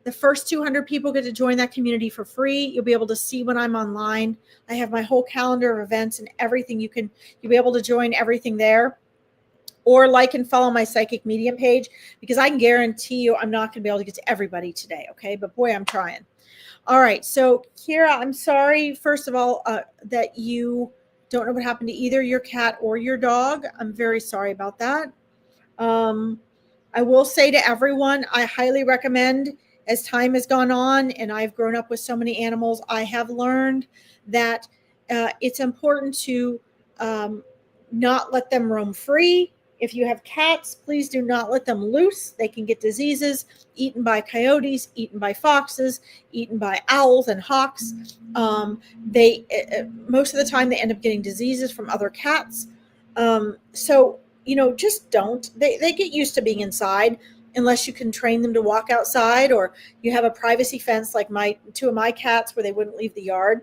The first 200 people get to join that community for free. You'll be able to see when I'm online. I have my whole calendar of events and everything. You'll be able to join everything there, or like and follow my psychic medium page, because I can guarantee you I'm not going to be able to get to everybody today. Okay. But boy, I'm trying. All right. So Kira, I'm sorry, first of all, that you don't know what happened to either your cat or your dog. I'm very sorry about that. I will say to everyone, I highly recommend, as time has gone on and I've grown up with so many animals, I have learned that it's important to not let them roam free. If you have cats, please do not let them loose. They can get diseases, eaten by coyotes, eaten by foxes, eaten by owls and hawks. They most of the time they end up getting diseases from other cats. So just don't. They get used to being inside unless you can train them to walk outside, or you have a privacy fence like two of my cats where they wouldn't leave the yard.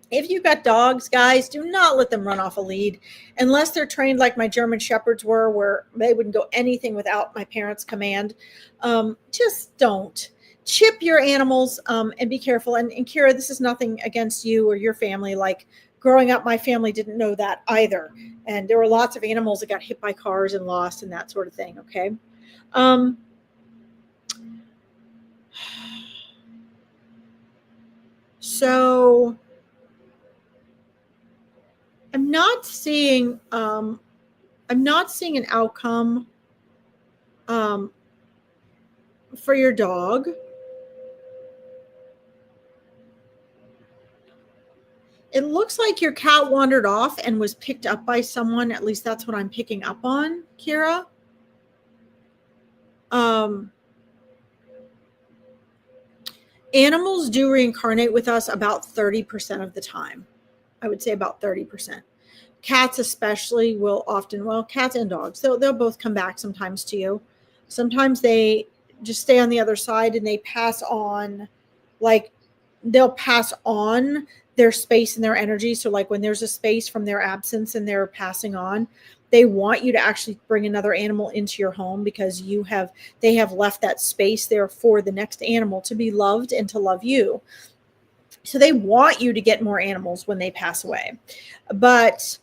If you've got dogs, guys, do not let them run off a lead unless they're trained like my German Shepherds were, where they wouldn't go anything without my parents' command. Just don't. Chip your animals, and be careful. And Kira, this is nothing against you or your family. Like growing up, my family didn't know that either. And there were lots of animals that got hit by cars and lost and that sort of thing. Okay. So I'm not seeing an outcome for your dog. It looks like your cat wandered off and was picked up by someone. At least that's what I'm picking up on, Kira. Animals do reincarnate with us about 30% of the time. I would say about 30%. Cats especially will often, well, cats and dogs, they'll both come back sometimes to you. Sometimes they just stay on the other side and they pass on, like they'll pass on their space and their energy. So like when there's a space from their absence and they're passing on, they want you to actually bring another animal into your home, because they have left that space there for the next animal to be loved and to love you. So they want you to get more animals when they pass away. But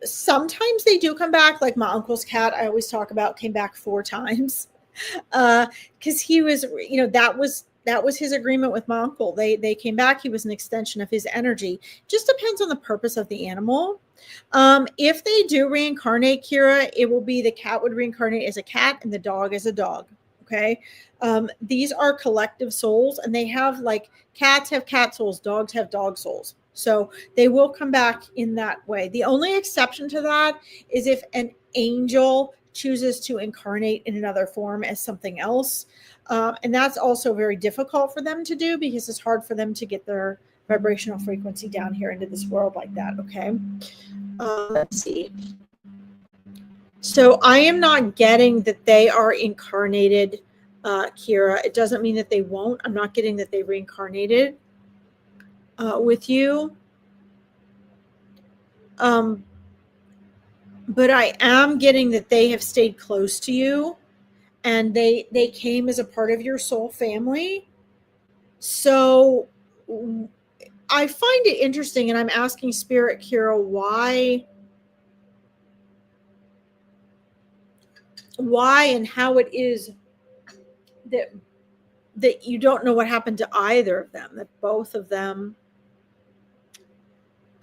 sometimes they do come back. Like my uncle's cat, I always talk about, came back 4 times. Because he was, that was his agreement with my uncle. They came back. He was an extension of his energy. Just depends on the purpose of the animal. If they do reincarnate, Kira, it will be the cat would reincarnate as a cat and the dog as a dog. Okay. These are collective souls, and they have, like, cats have cat souls, dogs have dog souls. So they will come back in that way. The only exception to that is if an angel chooses to incarnate in another form as something else. And that's also very difficult for them to do, because it's hard for them to get their vibrational frequency down here into this world like that. Okay. Let's see. So I am not getting that they are incarnated, Kira. It doesn't mean that they won't. I'm not getting that they reincarnated with you. But I am getting that they have stayed close to you, and they came as a part of your soul family. So I find it interesting, and I'm asking Spirit, Kira, why and how it is that you don't know what happened to either of them, that both of them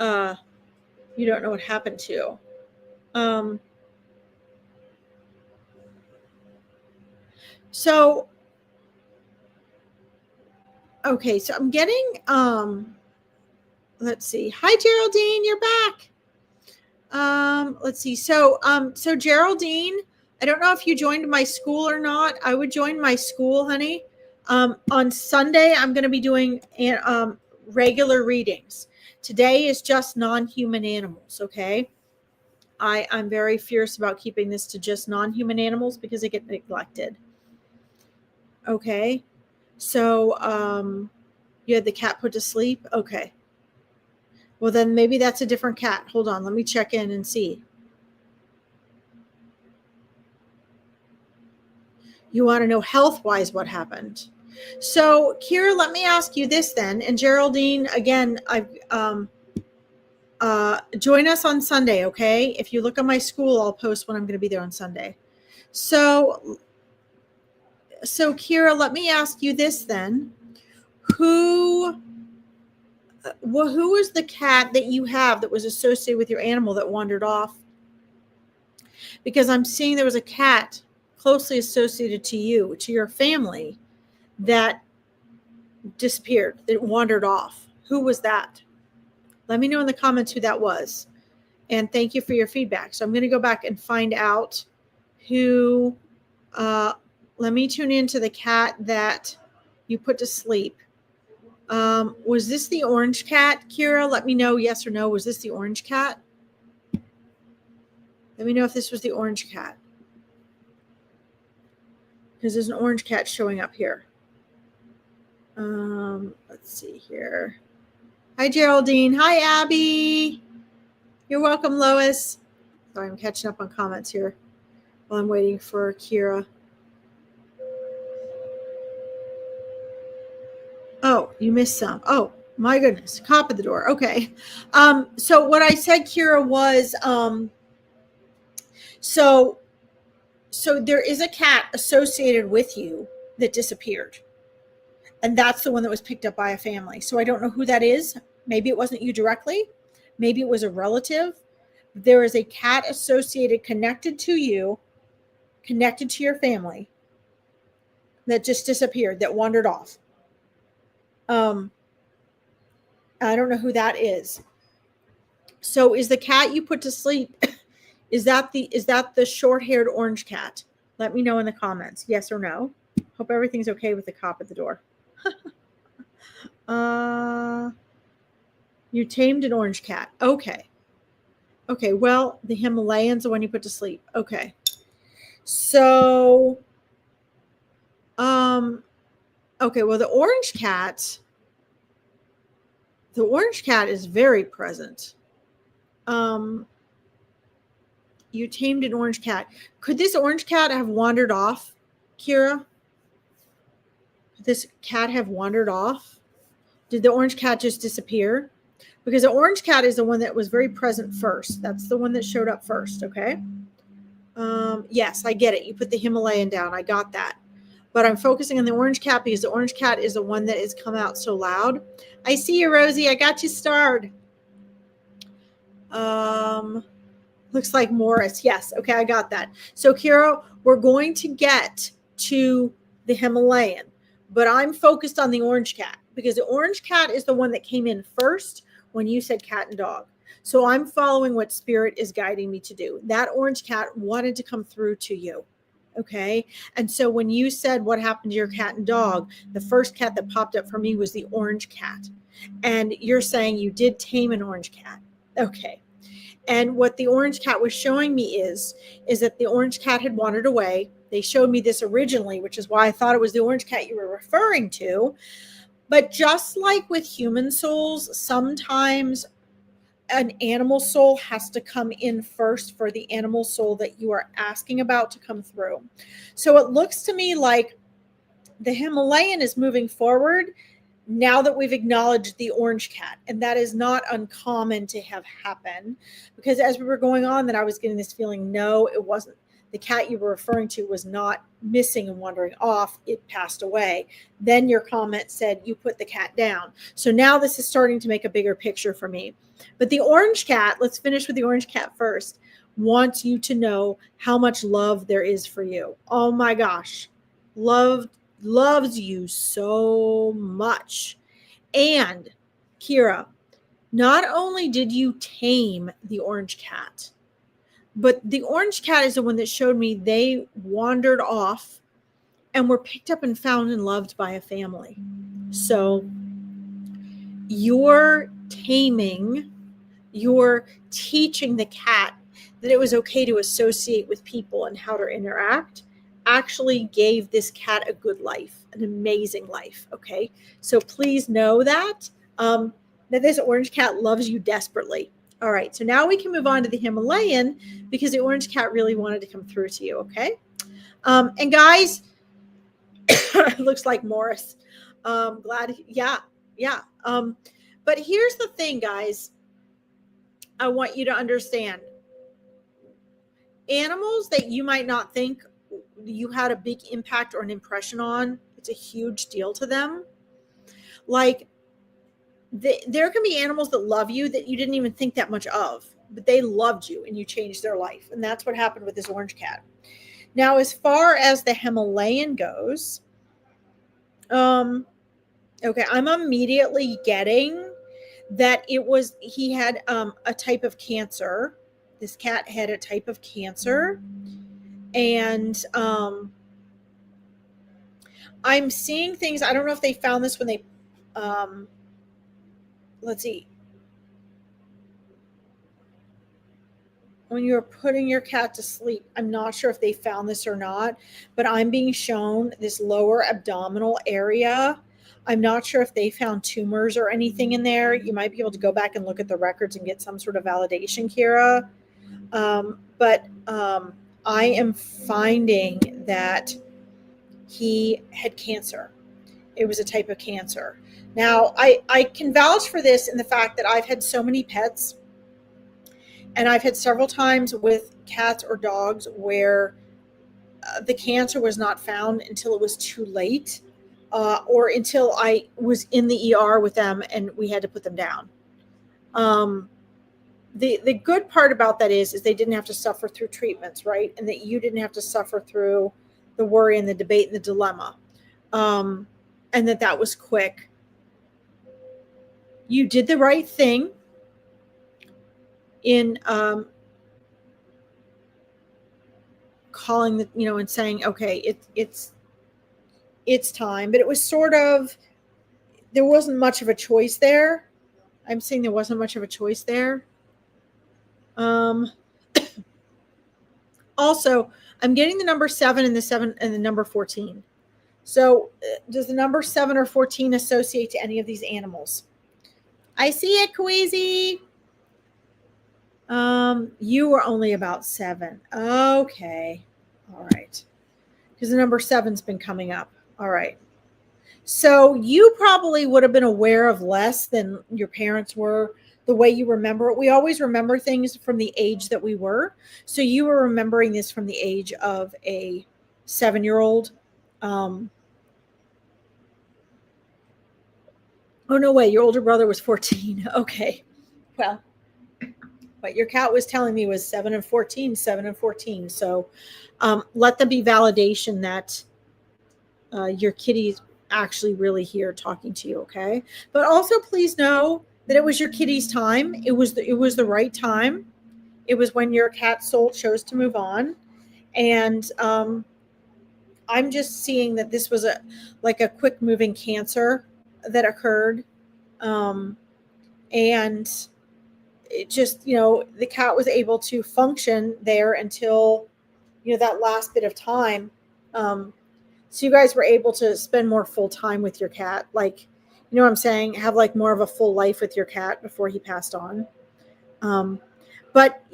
you don't know what happened to. So okay, so I'm getting let's see. Hi, Geraldine, you're back. Let's see. So Geraldine, I don't know if you joined my school or not. I would join my school, honey. On Sunday, I'm going to be doing regular readings. Today is just non-human animals. Okay. I'm very fierce about keeping this to just non-human animals because they get neglected. Okay. So, you had the cat put to sleep. Okay. Well, then maybe that's a different cat. Hold on. Let me check in and see. You want to know health-wise what happened. So, Kira, let me ask you this then. And Geraldine, again, join us on Sunday, okay? If you look at my school, I'll post when I'm going to be there on Sunday. So Kira, let me ask you this then. Who was the cat that you have that was associated with your animal that wandered off? Because I'm seeing there was a cat closely associated to you, to your family, that disappeared, that wandered off. Who was that? Let me know in the comments who that was. And thank you for your feedback. So I'm going to go back and find out who. Let me tune into the cat that you put to sleep. Was this the orange cat, Kira? Let me know yes or no. Was this the orange cat? Let me know if this was the orange cat. Because there's an orange cat showing up here. Let's see here. Hi, Geraldine. Hi, Abby. You're welcome, Lois. Sorry, I'm catching up on comments here while I'm waiting for Kira. Oh, you missed some. Oh, my goodness. Cop at the door. Okay. So what I said, Kira, was so there is a cat associated with you that disappeared. And that's the one that was picked up by a family. So I don't know who that is. Maybe it wasn't you directly. Maybe it was a relative. There is a cat associated, connected to you, connected to your family, that just disappeared, that wandered off. I don't know who that is. So is the cat you put to sleep, is that the short-haired orange cat? Let me know in the comments, yes or no. Hope everything's okay with the cop at the door. You tamed an orange cat. Okay. Okay, well, the Himalayan's the one you put to sleep. Okay. So, okay, well, the orange cat is very present. You tamed an orange cat. Could this orange cat have wandered off, Kira? Could this cat have wandered off? Did the orange cat just disappear? Because the orange cat is the one that was very present first. That's the one that showed up first, okay? Yes, I get it. You put the Himalayan down. I got that. But I'm focusing on the orange cat because the orange cat is the one that has come out so loud. I see you, Rosie. I got you starred. Looks like Morris. Yes. Okay, I got that. So, Kira, we're going to get to the Himalayan, but I'm focused on the orange cat because the orange cat is the one that came in first when you said cat and dog. So I'm following what Spirit is guiding me to do. That orange cat wanted to come through to you. Okay. And so when you said what happened to your cat and dog, the first cat that popped up for me was the orange cat. And you're saying you did tame an orange cat. Okay. And what the orange cat was showing me is that the orange cat had wandered away. They showed me this originally, which is why I thought it was the orange cat you were referring to. But just like with human souls, sometimes an animal soul has to come in first for the animal soul that you are asking about to come through. So it looks to me like the Himalayan is moving forward now that we've acknowledged the orange cat. And that is not uncommon to have happen, because as we were going on, that I was getting this feeling, no, it wasn't. The cat you were referring to was not missing and wandering off. It passed away. Then your comment said you put the cat down. So now this is starting to make a bigger picture for me. But the orange cat, let's finish with the orange cat first, wants you to know how much love there is for you. Oh my gosh. Loves you so much. And Kira, Not only did you tame the orange cat, but the orange cat is the one that showed me they wandered off and were picked up and found and loved by a family. So you're taming, you're teaching the cat that it was okay to associate with people and how to interact, actually gave this cat a good life, an amazing life. Okay. So please know that, that this orange cat loves you desperately. All right. So now we can move on to the Himalayan because the orange cat really wanted to come through to you. Okay. And guys, it looks like Morris. Glad. Yeah. Yeah. But here's the thing, guys. I want you to understand animals that you might not think you had a big impact or an impression on. It's a huge deal to them. Like there can be animals that love you that you didn't even think that much of, but they loved you and you changed their life. And that's what happened with this orange cat. Now, as far as the Himalayan goes, okay, I'm immediately getting that he had a type of cancer. This cat had a type of cancer. And I'm seeing things. I don't know if they found this when they, let's see. When you're putting your cat to sleep, I'm not sure if they found this or not, but I'm being shown this lower abdominal area. I'm not sure if they found tumors or anything in there. You might be able to go back and look at the records and get some sort of validation, Kira. But I am finding that he had cancer. It was a type of cancer. Now, I can vouch for this in the fact that I've had so many pets, and I've had several times with cats or dogs where the cancer was not found until it was too late, or until I was in the ER with them and we had to put them down. The good part about that is they didn't have to suffer through treatments, right? And that you didn't have to suffer through the worry and the debate and the dilemma. And that was quick. You did the right thing in calling the, and saying, okay, it's time. But it was sort of, there wasn't much of a choice there. I'm saying there wasn't much of a choice there. Also, I'm getting the number 7 and the number 14. So does the number 7 or 14 associate to any of these animals? I see it, Kweezy. You were only about 7. Okay. All right. Because the number 7's been coming up. All right. So you probably would have been aware of less than your parents were, the way you remember it. We always remember things from the age that we were. So you were remembering this from the age of a 7-year-old. Oh, no way. Your older brother was 14. Okay. Well, what your cat was telling me was 7 and 14, 7 and 14. So let them be validation that your kitty's actually really here talking to you, okay? But also please know that it was your kitty's time. It was the right time. It was when your cat's soul chose to move on. And I'm just seeing that this was a quick moving cancer that occurred. And it just, the cat was able to function there until, that last bit of time. So you guys were able to spend more full time with your cat. Like, you know what I'm saying? Have more of a full life with your cat before he passed on. But,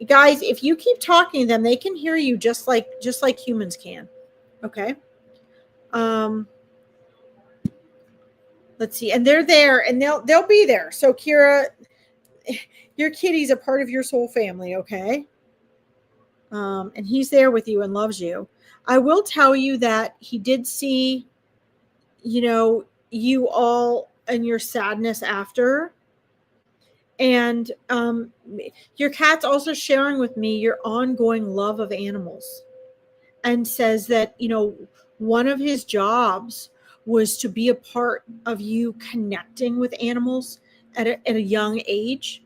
guys, if you keep talking to them, they can hear you just like humans can. Okay. Let's see. And they're there and they'll be there. So Kira, your kitty's a part of your soul family. Okay. And he's there with you and loves you. I will tell you that he did see, you all and your sadness after. And your cat's also sharing with me your ongoing love of animals, and says that, one of his jobs was to be a part of you connecting with animals at a young age,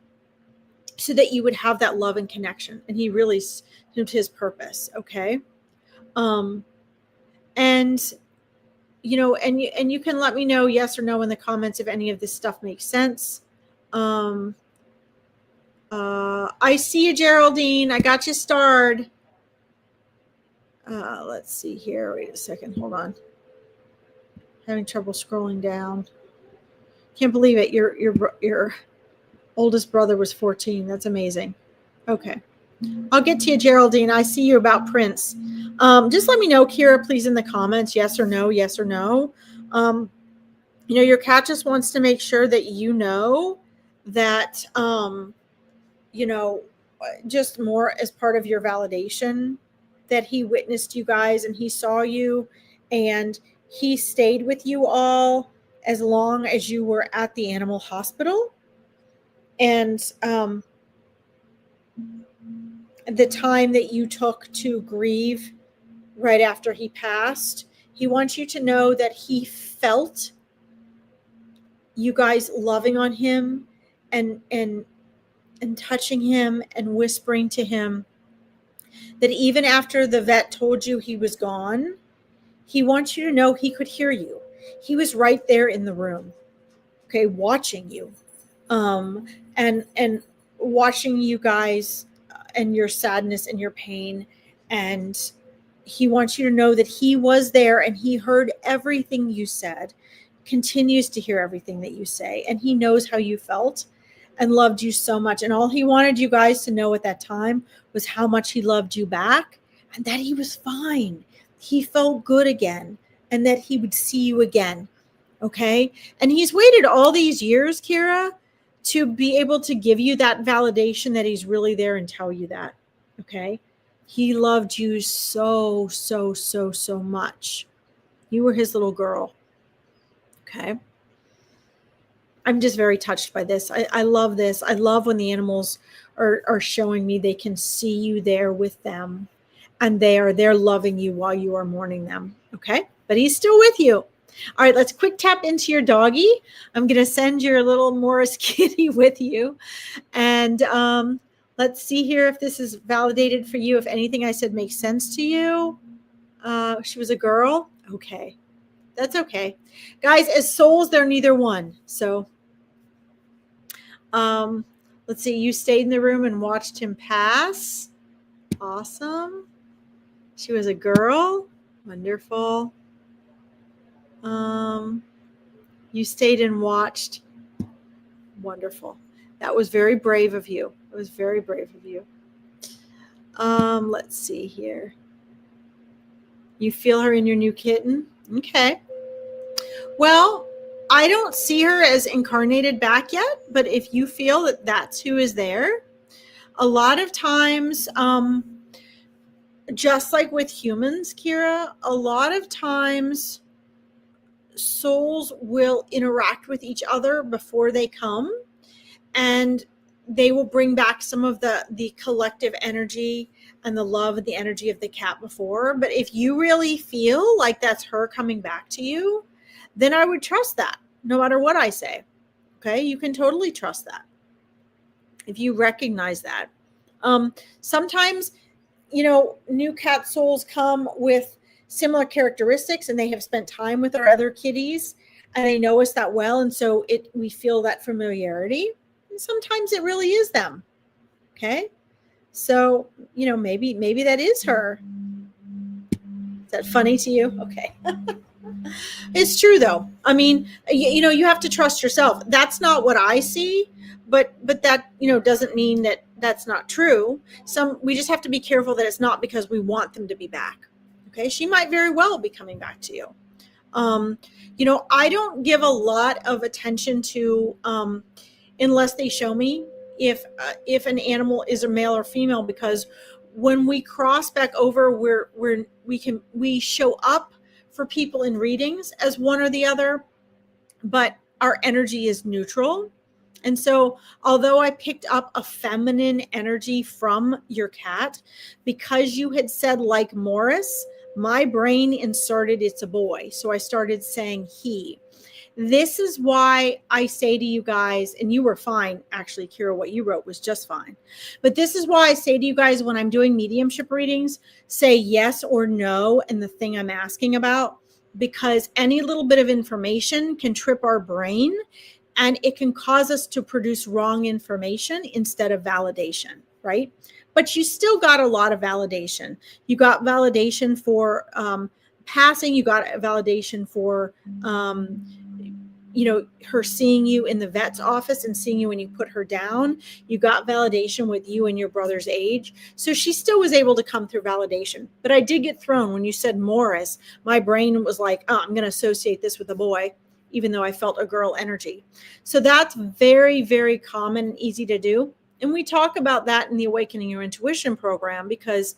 so that you would have that love and connection. And he really served his purpose. Okay. Um, and and you can let me know yes or no in the comments if any of this stuff makes sense. I see you, Geraldine. I got you starred. Let's see here. Wait a second. Hold on. Having trouble scrolling down. Can't believe it. Your oldest brother was 14. That's amazing. Okay. I'll get to you, Geraldine. I see you about Prince. Just let me know, Kira, please, in the comments, yes or no, yes or no. Your cat just wants to make sure that you know that, just more as part of your validation, that he witnessed you guys and he saw you and he stayed with you all as long as you were at the animal hospital. And the time that you took to grieve right after he passed, he wants you to know that he felt you guys loving on him and touching him and whispering to him that even after the vet told you he was gone, he wants you to know he could hear you. He was right there in the room, okay, watching you, and watching you guys and your sadness and your pain. And he wants you to know that he was there and he heard everything you said, continues to hear everything that you say, and he knows how you felt and loved you so much. And all he wanted you guys to know at that time was how much he loved you back and that he was fine. He felt good again and that he would see you again. Okay. And he's waited all these years, Kira, to be able to give you that validation that he's really there and tell you that. Okay. He loved you so, so, so, so much. You were his little girl. Okay. I'm just very touched by this. I love this. I love when the animals are showing me they can see you there with them and they're loving you while you are mourning them. Okay. But he's still with you. All right. Let's quick tap into your doggy. I'm going to send your little Morris kitty with you. And let's see here if this is validated for you. If anything I said makes sense to you. She was a girl. Okay. That's okay. Guys, as souls, they're neither one. So let's see. You stayed in the room and watched him pass. Awesome. She was a girl. Wonderful. You stayed and watched. Wonderful. That was very brave of you. It was very brave of you. Let's see here. You feel her in your new kitten? Okay. Well, I don't see her as incarnated back yet, but if you feel that that's who is there, a lot of times, just like with humans, Kira, a lot of times souls will interact with each other before they come, and they will bring back some of the collective energy and the love and the energy of the cat before. But if you really feel like that's her coming back to you, then I would trust that no matter what I say. Okay. You can totally trust that if you recognize that. Sometimes, new cat souls come with similar characteristics and they have spent time with our other kitties and they know us that well. And so we feel that familiarity. And sometimes it really is them. Okay. So, maybe that is her. Is that funny to you? Okay. It's true though. I mean, you have to trust yourself. That's not what I see, but that, doesn't mean that that's not true. We just have to be careful that it's not because we want them to be back. Okay. She might very well be coming back to you. I don't give a lot of attention to, unless they show me if an animal is a male or female, because when we cross back over, we show up for people in readings as one or the other, but our energy is neutral. And so although I picked up a feminine energy from your cat, because you had said like Morris, My brain inserted it's a boy. So I started saying he. This is why I say to you guys, and you were fine, actually, Kira, what you wrote was just fine. But this is why I say to you guys when I'm doing mediumship readings, say yes or no in the thing I'm asking about, because any little bit of information can trip our brain and it can cause us to produce wrong information instead of validation, right? But you still got a lot of validation. You got validation for passing, you got validation for her seeing you in the vet's office and seeing you when you put her down. You got validation with you and your brother's age. So she still was able to come through validation. But I did get thrown when you said Morris. My brain was like, oh, I'm going to associate this with a boy, even though I felt a girl energy. So that's very, very common and easy to do. And we talk about that in the Awakening Your Intuition program, because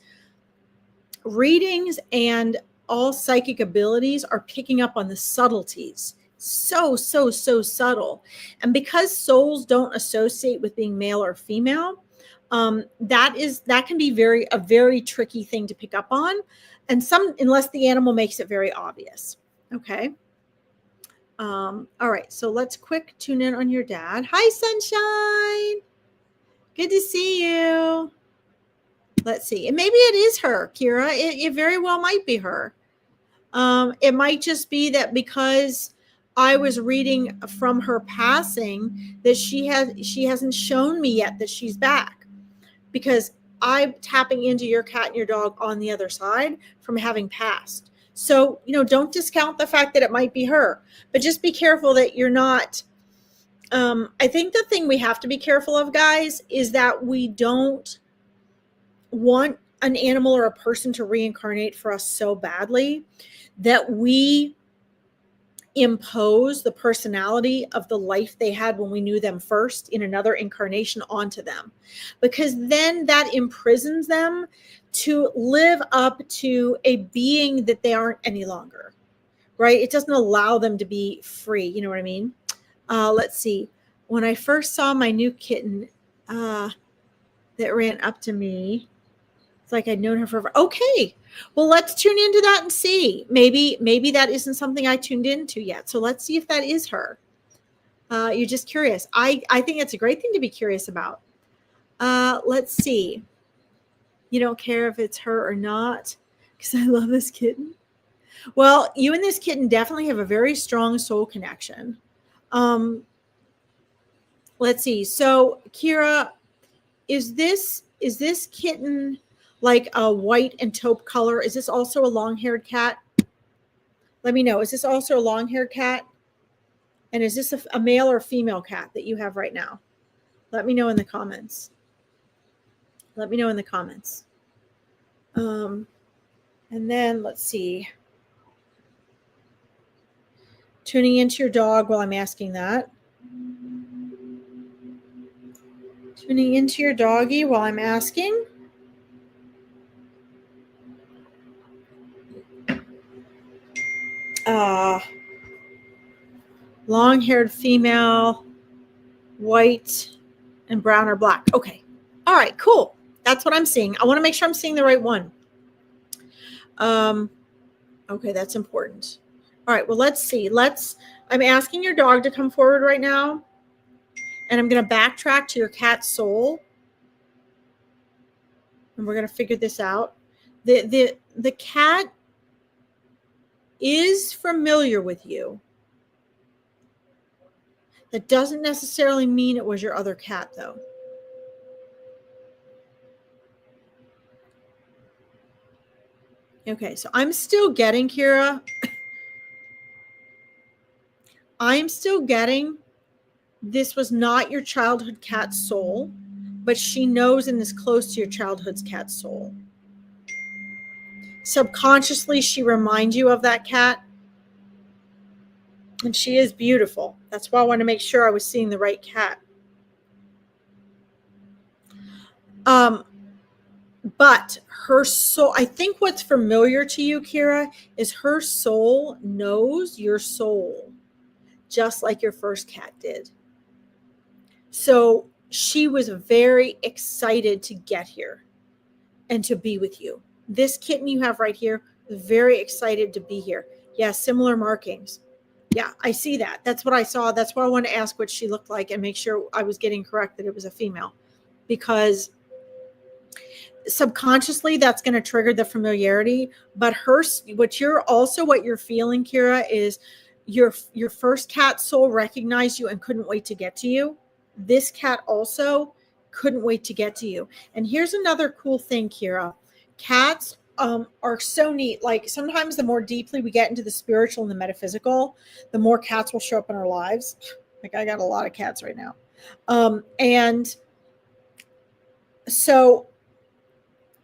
readings and all psychic abilities are picking up on the subtleties. So subtle. And because souls don't associate with being male or female, that can be a very tricky thing to pick up on. And unless the animal makes it very obvious. Okay. All right. So let's quick tune in on your dad. Hi, Sunshine. Good to see you. Let's see. And maybe it is her, Kira. It very well might be her. It might just be that because I was reading from her passing that she hasn't shown me yet that she's back, because I'm tapping into your cat and your dog on the other side from having passed. So, don't discount the fact that it might be her, but just be careful that you're not. I think the thing we have to be careful of, guys, is that we don't want an animal or a person to reincarnate for us so badly that we impose the personality of the life they had when we knew them first in another incarnation onto them, because then that imprisons them to live up to a being that they aren't any longer, right? It doesn't allow them to be free. You know what I mean? Let's see. When I first saw my new kitten that ran up to me, it's like I'd known her forever. Okay. Well, let's tune into that and see. Maybe that isn't something I tuned into yet. So let's see if that is her. You're just curious. I think it's a great thing to be curious about. Let's see. You don't care if it's her or not because I love this kitten. Well, you and this kitten definitely have a very strong soul connection. Let's see. So, Kira, is this kitten like a white and taupe color? Is this also a long-haired cat? Let me know. Is this also a long-haired cat? And is this a male or female cat that you have right now? Let me know in the comments. Let me know in the comments. And then let's see. Tuning into your dog while I'm asking that. Tuning into your doggy while I'm asking. Long-haired female, white and brown or black. Okay. All right, cool. That's what I'm seeing. I want to make sure I'm seeing the right one. Okay, that's important. All right, well, let's see. I'm asking your dog to come forward right now, and I'm going to backtrack to your cat's soul, and we're going to figure this out. The cat is familiar with you. That doesn't necessarily mean it was your other cat, though. Okay, so I'm still getting, Kira. I'm still getting this was not your childhood cat's soul, but she knows and is close to your childhood's cat's soul. Subconsciously, she reminds you of that cat. And she is beautiful. That's why I want to make sure I was seeing the right cat. But her soul, I think what's familiar to you, Kira, is her soul knows your soul, just like your first cat did. So she was very excited to get here and to be with you. This kitten you have right here Very excited to be here. Yeah, similar markings. Yeah, I see that. That's what I saw. That's why I wanted to ask what she looked like and make sure I was getting correct that it was a female, because subconsciously that's going to trigger the familiarity. But what you're feeling, Kira, is your first cat soul recognized you and couldn't wait to get to you. This cat also couldn't wait to get to you. And here's another cool thing, Kira. Cats are so neat. Like, sometimes the more deeply we get into the spiritual and the metaphysical, the more cats will show up in our lives. Like, I got a lot of cats right now. And so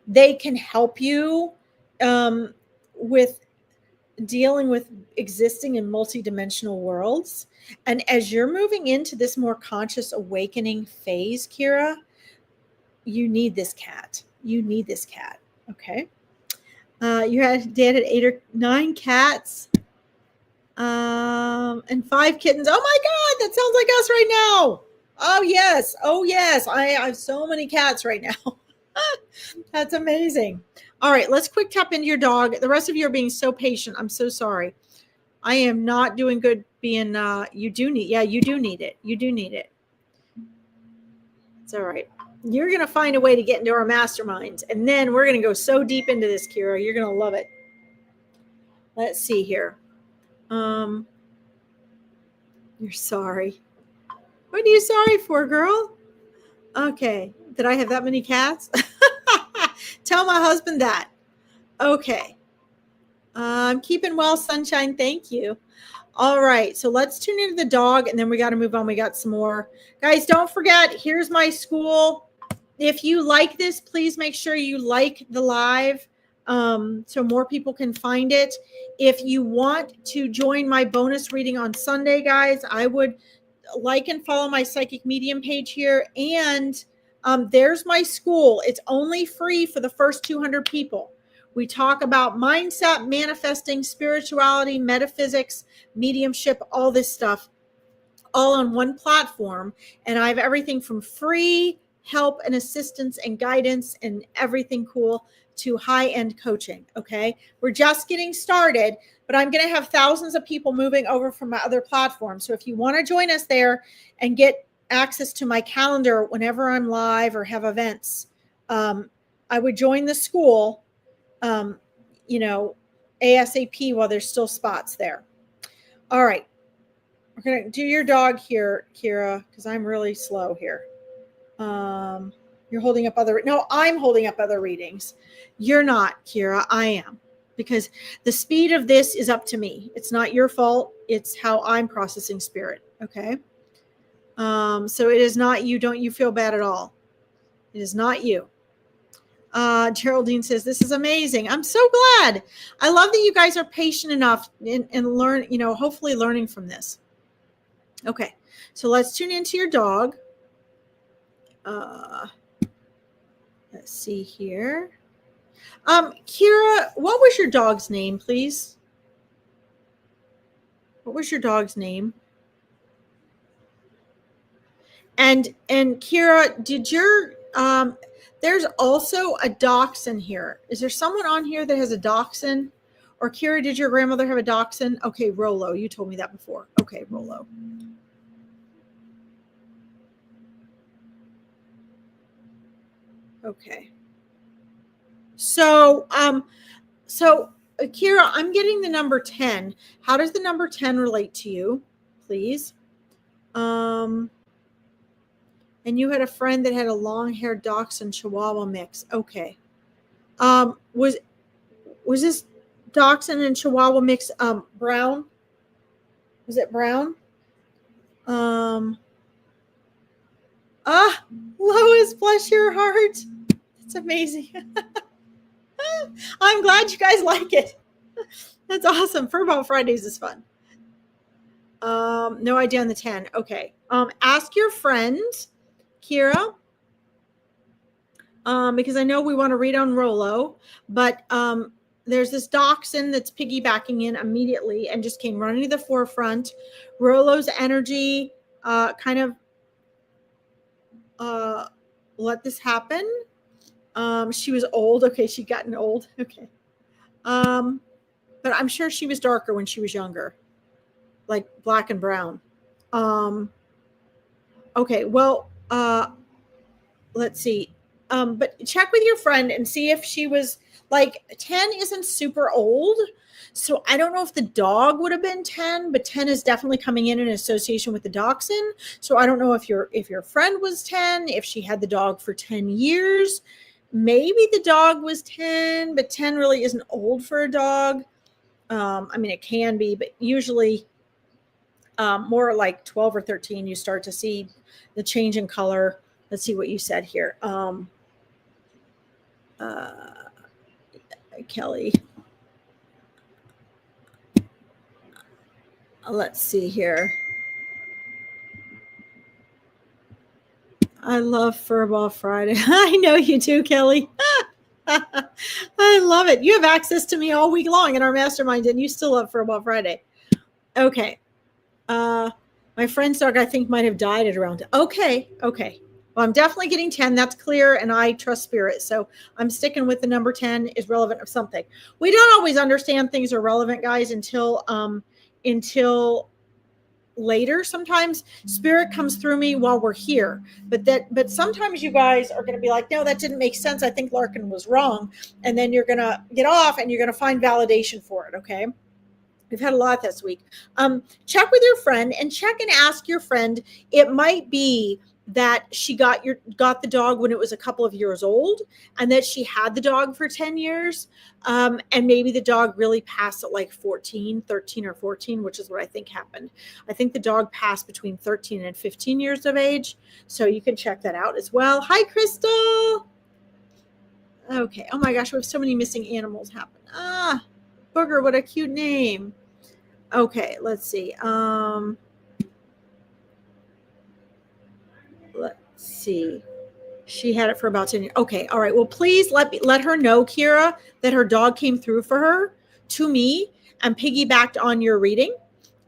they can help you with dealing with existing in multidimensional worlds. And as you're moving into this more conscious awakening phase, Kira, you need this cat. You need this cat. Okay. Dad had 8 or 9 cats and 5 kittens. Oh my God, that sounds like us right now. Oh yes. Oh yes. I have so many cats right now. That's amazing. All right, let's quick tap into your dog. The rest of you are being so patient. I'm so sorry. I am not doing good being, you do need it. You do need it. It's all right. You're going to find a way to get into our masterminds. And then we're going to go so deep into this, Kira. You're going to love it. Let's see here. You're sorry. What are you sorry for, girl? Okay. Did I have that many cats? Tell my husband that. Okay. I'm keeping well, sunshine. Thank you. All right. So let's tune into the dog, and then we got to move on. We got some more. Guys, don't forget, here's my school. If you like this, please make sure you like the live so more people can find it. If you want to join my bonus reading on Sunday, guys, I would like and follow my psychic medium page here. And there's my school. It's only free for the first 200 people. We talk about mindset, manifesting, spirituality, metaphysics, mediumship, all this stuff, all on one platform. And I have everything from free help and assistance and guidance and everything cool to high-end coaching. Okay. We're just getting started, but I'm going to have thousands of people moving over from my other platforms. So if you want to join us there and get access to my calendar whenever I'm live or have events, I would join the school, ASAP while there's still spots there. All right. We're going to do your dog here, Kira, because I'm really slow here. You're holding up I'm holding up other readings. You're not, Kira. I am, because the speed of this is up to me. It's not your fault. It's how I'm processing spirit. Okay. So it is not you. Don't you feel bad at all. It is not you. Geraldine says, this is amazing. I'm so glad. I love that you guys are patient enough and learn, hopefully learning from this. Okay. So let's tune into your dog. Let's see here. Kira, what was your dog's name, please? What was your dog's name? And Kira, did your there's also a dachshund here. Is there someone on here that has a dachshund? Or Kira, did your grandmother have a dachshund? Okay, Rolo, you told me that before. Okay, Rolo. Okay. So, Kira, I'm getting the number 10. How does the number 10 relate to you, please? And you had a friend that had a long-haired dachshund Chihuahua mix. Okay. Was this dachshund and Chihuahua mix brown? Was it brown? Lois, bless your heart. That's amazing. I'm glad you guys like it. That's awesome. Furball Fridays is fun. No idea on the 10. Okay. Ask your friend, Kira, because I know we want to read on Rolo, but there's this dachshund that's piggybacking in immediately and just came running to the forefront. Rolo's energy kind of let this happen. She was old. Okay, she'd gotten old. Okay. But I'm sure she was darker when she was younger, like black and brown. Okay, well, let's see. But check with your friend and see if she was like 10 isn't super old. So I don't know if the dog would have been 10, but 10 is definitely coming in association with the dachshund. So I don't know if your friend was 10, if she had the dog for 10 years. Maybe the dog was 10, but 10 really isn't old for a dog. I mean, it can be, but usually more like 12 or 13, you start to see the change in color. Let's see what you said here. Kelly. Let's see here. I love Furball Friday. I know you do, Kelly. I love it. You have access to me all week long in our mastermind, and you still love Furball Friday. Okay. My friend's dog, I think, might have died at around. Okay. Well, I'm definitely getting 10. That's clear, and I trust spirit. So I'm sticking with the number 10 is relevant of something. We don't always understand things are relevant, guys, until later. Sometimes spirit comes through me while we're here, but sometimes you guys are going to be like, no, that didn't make sense. I think Larkin was wrong. And then you're going to get off and you're going to find validation for it. Okay. We've had a lot this week. Check with your friend and check and ask your friend. It might be that she got the dog when it was a couple of years old, and that she had the dog for 10 years. And maybe the dog really passed at like 13 or 14, which is what I think happened. I think the dog passed between 13 and 15 years of age. So you can check that out as well. Hi, Crystal. Okay. Oh my gosh, we have so many missing animals happen. Booger, what a cute name. Okay, let's see. Let's see. She had it for about 10 years. Okay, all right. Well, please let her know, Kira, that her dog came through for her to me and piggybacked on your reading,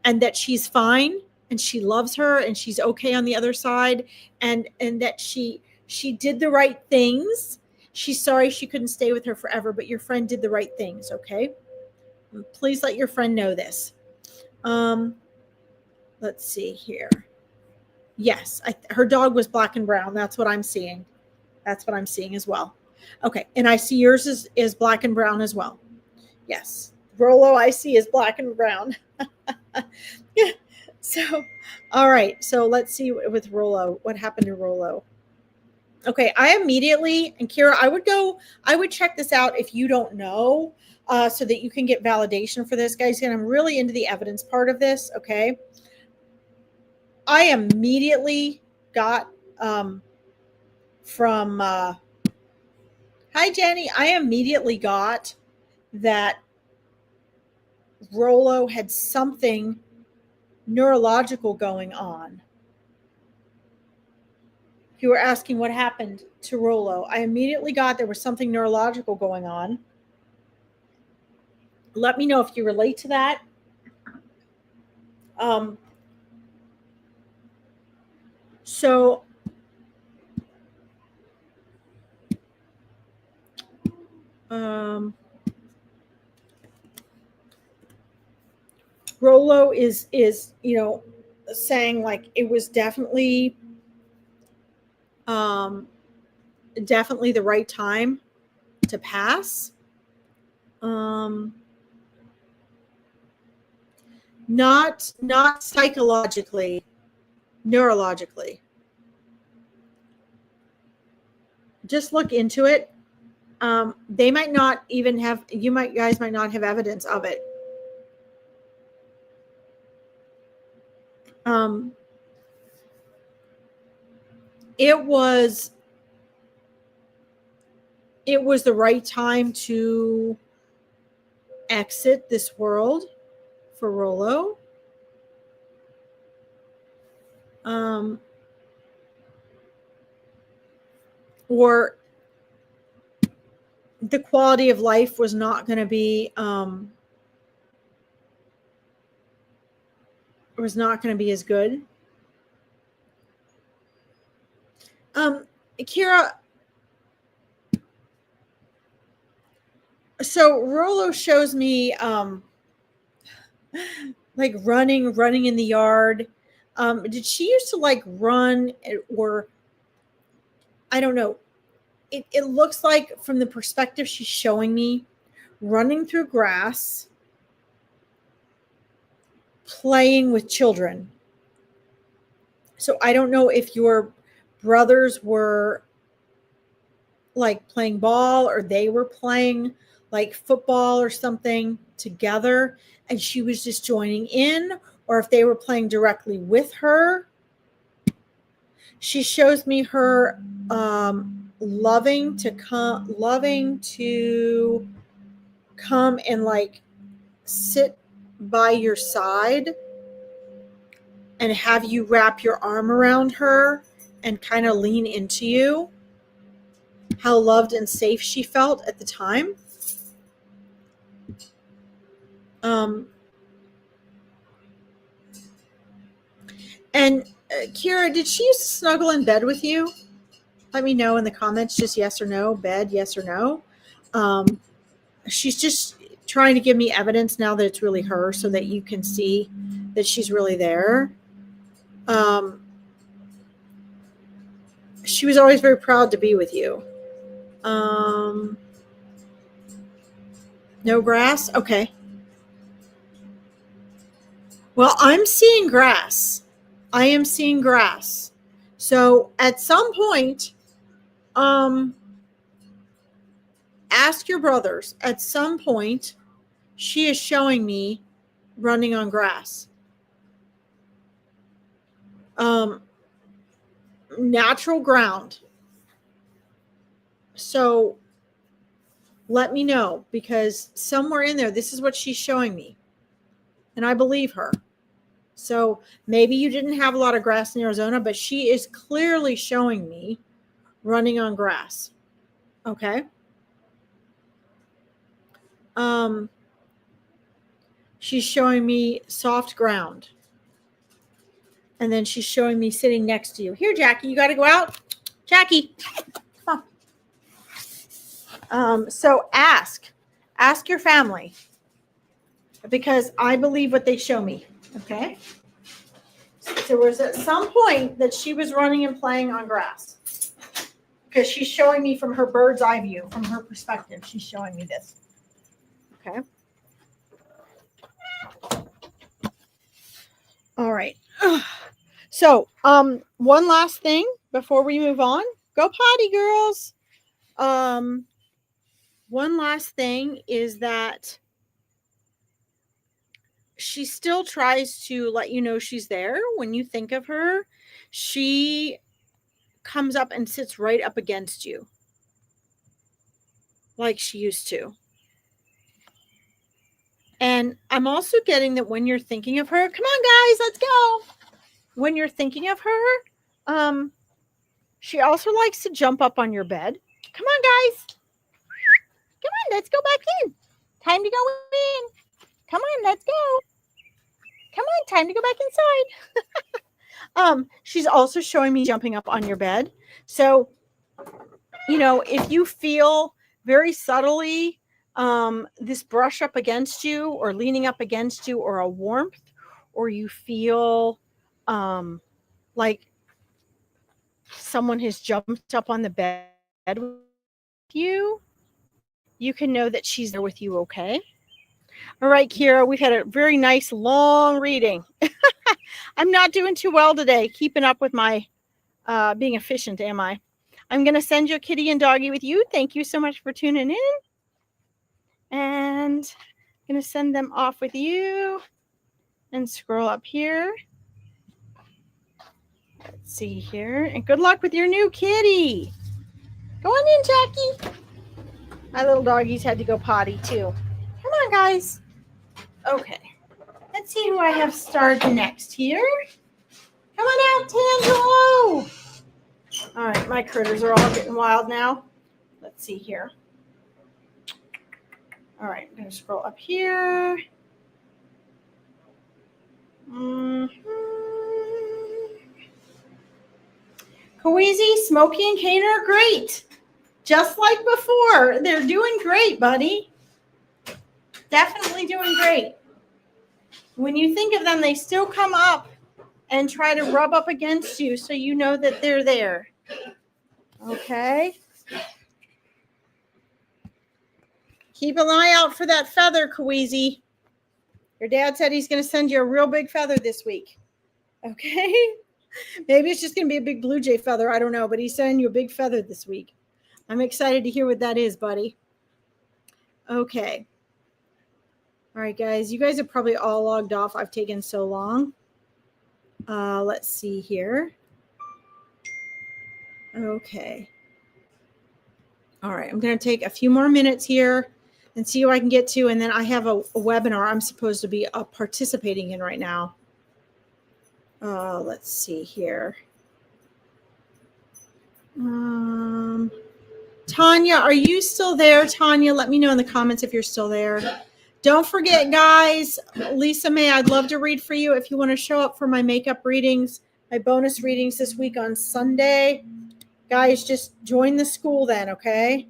and that she's fine and she loves her and she's okay on the other side, and that she did the right things. She's sorry she couldn't stay with her forever, but your friend did the right things, okay? Please let your friend know this. Let's see here. Yes, her dog was black and brown. That's what I'm seeing. That's what I'm seeing as well. Okay, and I see yours is black and brown as well. Yes, Rolo I see is black and brown. Yeah. So, all right. So let's see with Rolo. What happened to Rolo? Okay, I immediately, and Kira, I would check this out if you don't know, so that you can get validation for this, guys. And I'm really into the evidence part of this, okay? I immediately got from, hi, Jenny. I immediately got that Rolo had something neurological going on. If you were asking what happened to Rolo, I immediately got there was something neurological going on. Let me know if you relate to that. So Rolo is saying like it was definitely the right time to pass. Not psychologically, neurologically. Just look into it. They might not even have, guys might not have evidence of it. It was the right time to exit this world for Rolo. Or the quality of life was not going to be as good. Kira, So Rolo shows me like running in the yard. Did she used to like run, or I don't know. It looks like from the perspective she's showing me, running through grass, playing with children. So I don't know if your brothers were like playing ball or they were playing like football or something together and she was just joining in, or if they were playing directly with her. She shows me her loving to come and like sit by your side and have you wrap your arm around her and kind of lean into you. How loved and safe she felt at the time. Um, and Kira, did she used to snuggle in bed with you? Let me know in the comments, just yes or no, bed, yes or no. She's just trying to give me evidence now that it's really her so that you can see that she's really there. She was always very proud to be with you. No grass? Okay. Well, I'm seeing grass. I am seeing grass. So at some point, ask your brothers. At some point, she is showing me running on grass. Natural ground. So let me know, because somewhere in there, this is what she's showing me. And I believe her. So maybe you didn't have a lot of grass in Arizona, but she is clearly showing me running on grass. Okay. She's showing me soft ground. And then she's showing me sitting next to you. Here, Jackie, you got to go out. Jackie, come on. So ask your family, because I believe what they show me. Okay. So was at some point that she was running and playing on grass, because she's showing me from her bird's eye view, from her perspective. She's showing me this. Okay. All right. So, one last thing before we move on. Go potty, girls. One last thing is that she still tries to let you know she's there when you think of her. She comes up and sits right up against you like she used to. And I'm also getting that when you're thinking of her, come on, guys, let's go. When you're thinking of her, she also likes to jump up on your bed. Come on, guys. Come on, let's go back in. Time to go in. Come on, let's go. Come on, time to go back inside. She's also showing me jumping up on your bed. So, if you feel very subtly this brush up against you or leaning up against you, or a warmth, or you feel like someone has jumped up on the bed with you, you can know that she's there with you, okay? All right, Kira, we've had a very nice long reading. I'm not doing too well today, keeping up with my being efficient, am I? I'm going to send your kitty and doggy with you. Thank you so much for tuning in. And I'm going to send them off with you and scroll up here. Let's see here. And good luck with your new kitty. Go on in, Jackie. My little doggies had to go potty too. Come on, guys. Okay. Let's see who I have started next here. Come on out, Tangelo. All right, my critters are all getting wild now. Let's see here. All right, I'm going to scroll up here. Kawezi, Smokey, and Kane are great. Just like before. They're doing great, buddy. Definitely doing great. When you think of them, they still come up and try to rub up against you so you know that they're there. Okay? Keep an eye out for that feather, Kaweezy. Your dad said he's going to send you a real big feather this week. Okay? Maybe it's just going to be a big blue jay feather. I don't know, but he's sending you a big feather this week. I'm excited to hear what that is, buddy. Okay. All right, guys. You guys are probably all logged off. I've taken so long. Let's see here. Okay. All right. I'm going to take a few more minutes here and see who I can get to. And then I have a webinar I'm supposed to be participating in right now. Let's see here. Tanya, are you still there? Tanya, let me know in the comments if you're still there. Don't forget, guys, Lisa May, I'd love to read for you if you want to show up for my makeup readings, my bonus readings this week on Sunday. Guys, just join the school then, okay?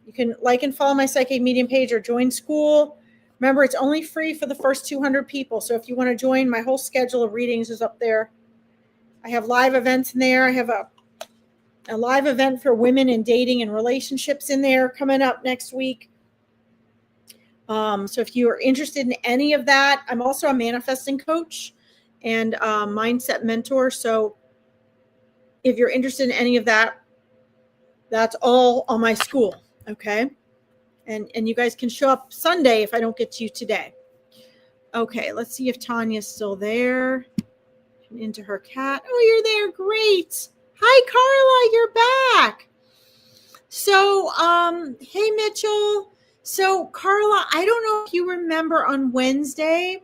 You can like and follow my psychic medium page or join school. Remember, it's only free for the first 200 people. So if you want to join, my whole schedule of readings is up there. I have live events in there. I have a live event for women in dating and relationships in there coming up next week. So if you are interested in any of that, I'm also a manifesting coach and mindset mentor. So if you're interested in any of that, that's all on my school. Okay. And you guys can show up Sunday if I don't get to you today. Okay. Let's see if Tanya's still there. Into her cat. Oh, you're there. Great. Hi, Carla. You're back. So, hey, Mitchell. So, Carla, I don't know if you remember on Wednesday.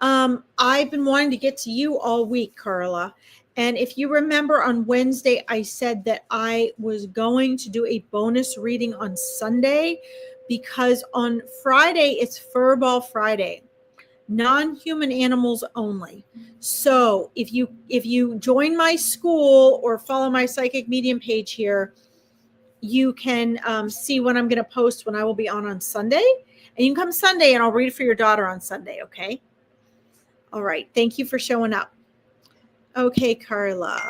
I've been wanting to get to you all week, Carla. And if you remember on Wednesday, I said that I was going to do a bonus reading on Sunday because on Friday, it's Furball Friday. Non-human animals only. So if you join my school or follow my psychic medium page here, you can see when I'm going to post when I will be on Sunday. And you can come Sunday and I'll read for your daughter on Sunday, okay? All right. Thank you for showing up. Okay, Carla.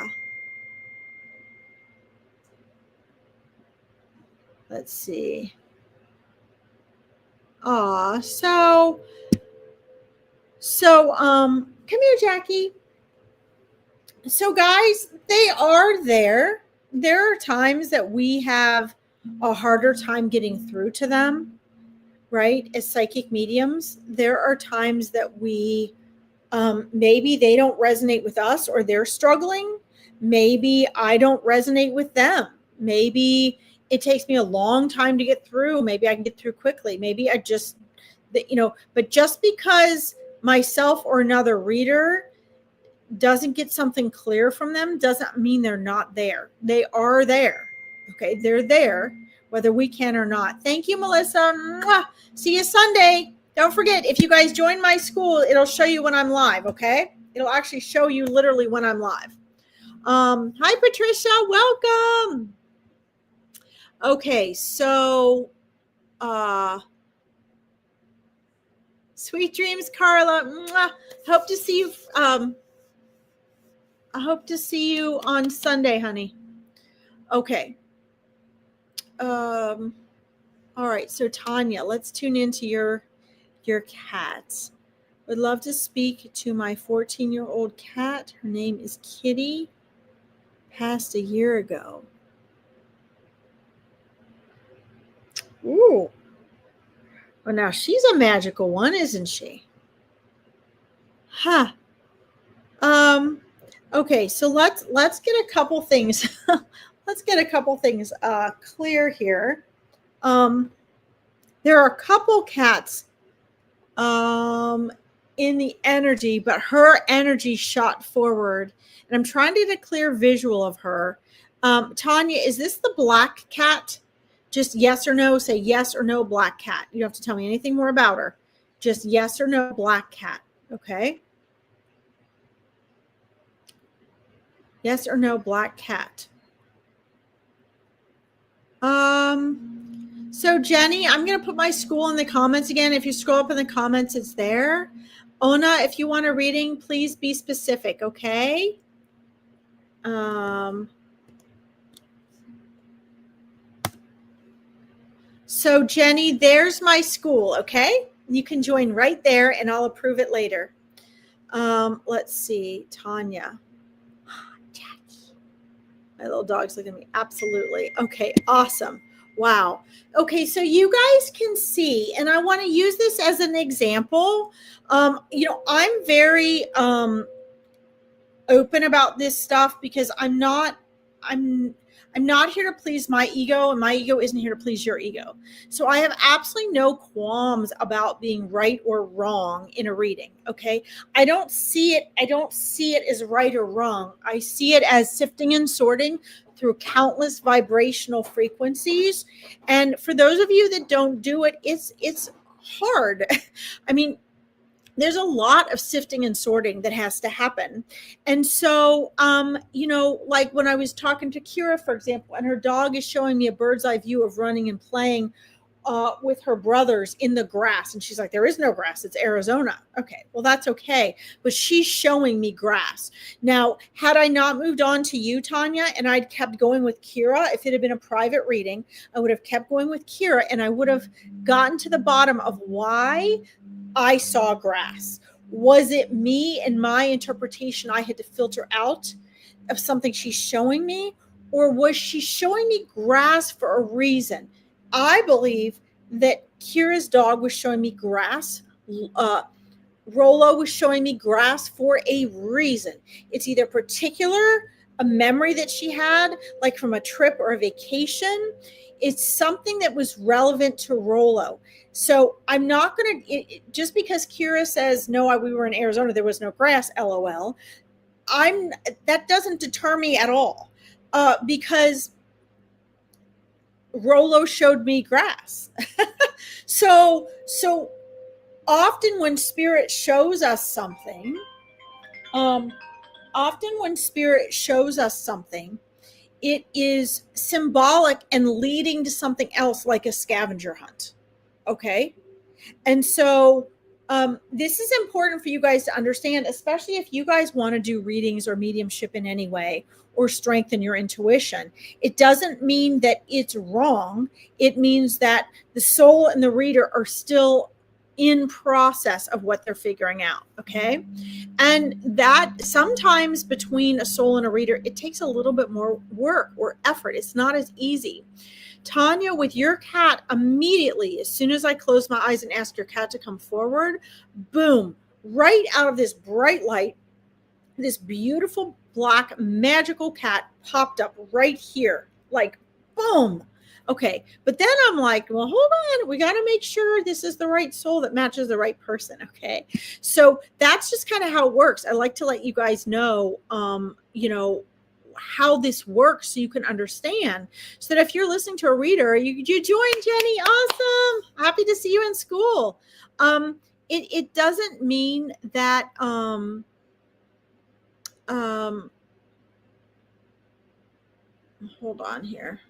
Let's see. So come here, Jackie. So guys, they are there. There are times that we have a harder time getting through to them, right? As psychic mediums, there are times that we maybe they don't resonate with us or they're struggling. Maybe I don't resonate with them. Maybe it takes me a long time to get through. Maybe I can get through quickly. Maybe I just, but just because myself or another reader doesn't get something clear from them doesn't mean they're not there. They are there. Okay. They're there whether we can or not. Thank you, Melissa. Mwah. See you Sunday. Don't forget, if you guys join my school, it'll show you when I'm live. Okay. It'll actually show you literally when I'm live. Hi, Patricia. Welcome. Okay. So, sweet dreams, Carla. Mwah. Hope to see you. I hope to see you on Sunday, honey. Okay. All right. So Tanya, let's tune into your cats. Would love to speak to my 14-year-old cat. Her name is Kitty. Passed a year ago. Ooh. Well, now she's a magical one, isn't she? Huh. Okay, so let's get a couple things. Let's get a couple things clear here. There are a couple cats in the energy, but her energy shot forward, and I'm trying to get a clear visual of her. Tanya, is this the black cat? Just yes or no. Say yes or no, black cat. You don't have to tell me anything more about her. Just yes or no, black cat. Okay. Yes or no, black cat. So Jenny, I'm going to put my school in the comments again. If you scroll up in the comments, it's there. Ona, if you want a reading, please be specific, okay? So Jenny, there's my school, okay? You can join right there and I'll approve it later. Let's see, Tanya. Jackie. My little dog's looking at me. Absolutely. Okay, awesome. Wow. Okay, so you guys can see, and I want to use this as an example. I'm very open about this stuff because I'm not here to please my ego, and my ego isn't here to please your ego. So I have absolutely no qualms about being right or wrong in a reading. Okay. I don't see it as right or wrong. I see it as sifting and sorting through countless vibrational frequencies. And for those of you that don't do it, it's hard. I mean, there's a lot of sifting and sorting that has to happen. And so, like when I was talking to Kira, for example, and her dog is showing me a bird's eye view of running and playing with her brothers in the grass. And she's like, there is no grass. It's Arizona. Okay, well, that's okay. But she's showing me grass. Now, had I not moved on to you, Tanya, and I'd kept going with Kira, if it had been a private reading, I would have kept going with Kira and I would have gotten to the bottom of why I saw grass. Was it me and my interpretation I had to filter out of something she's showing me? Or was she showing me grass for a reason? I believe that Kira's dog was showing me grass. Rolo was showing me grass for a reason. It's either a memory that she had, like from a trip or a vacation. It's something that was relevant to Rolo. So I'm not going to, just because Kira says, no, we were in Arizona, there was no grass, LOL. That doesn't deter me at all, because Rolo showed me grass. So often when spirit shows us something, it is symbolic and leading to something else, like a scavenger hunt. Okay. And so this is important for you guys to understand, especially if you guys want to do readings or mediumship in any way or strengthen your intuition. It doesn't mean that it's wrong. It means that the soul and the reader are still in process of what they're figuring out. Okay. And that sometimes between a soul and a reader, it takes a little bit more work or effort. It's not as easy. Tanya, with your cat, immediately, as soon as I close my eyes and ask your cat to come forward, boom, right out of this bright light, this beautiful black magical cat popped up right here, like boom. Okay, but then I'm like, well, hold on, we got to make sure this is the right soul that matches the right person. Okay, so that's just kind of how it works. I like to let you guys know, how this works so you can understand, so that if you're listening to a reader, you join, Jenny. Awesome. Happy to see you in school. It doesn't mean that hold on here.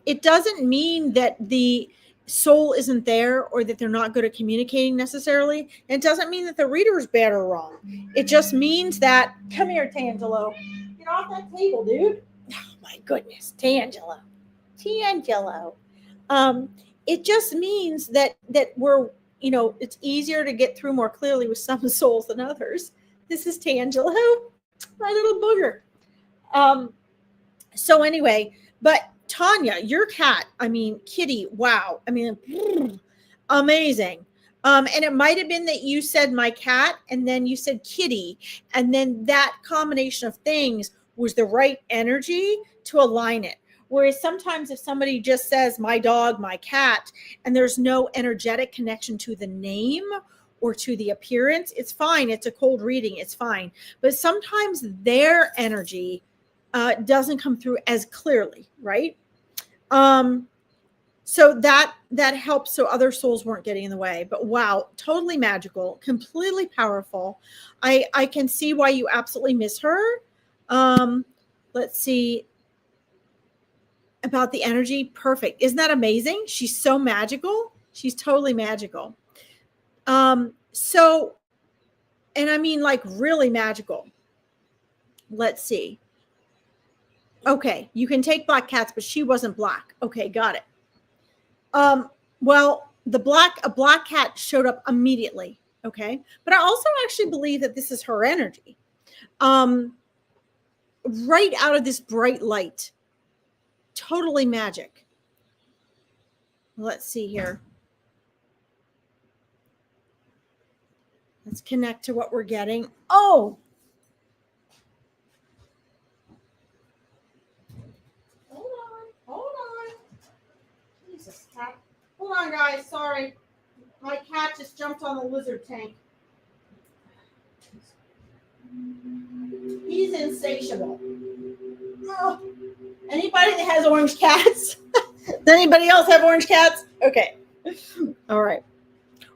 It doesn't mean that the soul isn't there or that they're not good at communicating necessarily. It doesn't mean that the reader is bad or wrong. It just means that, come here, Tangelo. Get off that table, dude. Oh my goodness, Tangelo. It just means that we're, it's easier to get through more clearly with some souls than others. This is Tangelo, my little booger. So anyway, but Tanya, your cat, Kitty, wow. Amazing. And it might have been that you said my cat and then you said kitty. And then that combination of things was the right energy to align it. Whereas sometimes if somebody just says my dog, my cat, and there's no energetic connection to the name or to the appearance, it's fine. It's a cold reading. It's fine. But sometimes their energy doesn't come through as clearly, right? So that helps, so other souls weren't getting in the way. But wow, totally magical, completely powerful. I can see why you absolutely miss her. Let's see. about the energy. Perfect. Isn't that amazing? She's so magical. She's totally magical. So, and I mean like really magical. Let's see. Okay, you can take black cats, but she wasn't black. Okay, got it. Well, a black cat showed up immediately. Okay, but I also actually believe that this is her energy. Right out of this bright light, totally magic. Let's see here. Let's connect to what we're getting. Oh, hold on. Jesus, cat. Hold on, guys. Sorry. My cat just jumped on the lizard tank. He's insatiable. Oh. Anybody that has orange cats? Does anybody else have orange cats? Okay. All right.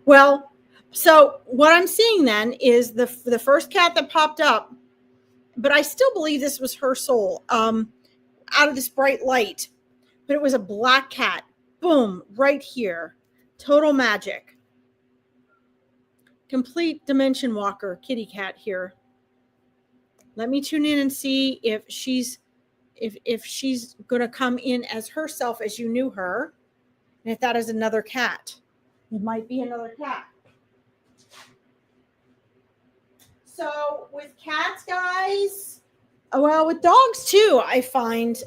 Well, so what I'm seeing then is the first cat that popped up, but I still believe this was her soul out of this bright light, but it was a black cat. Boom, right here. Total magic. Complete dimension walker kitty cat here. Let me tune in and see if she's going to come in as herself as you knew her, and if that is another cat. It might be another cat. So with cats, guys, well, with dogs too, I find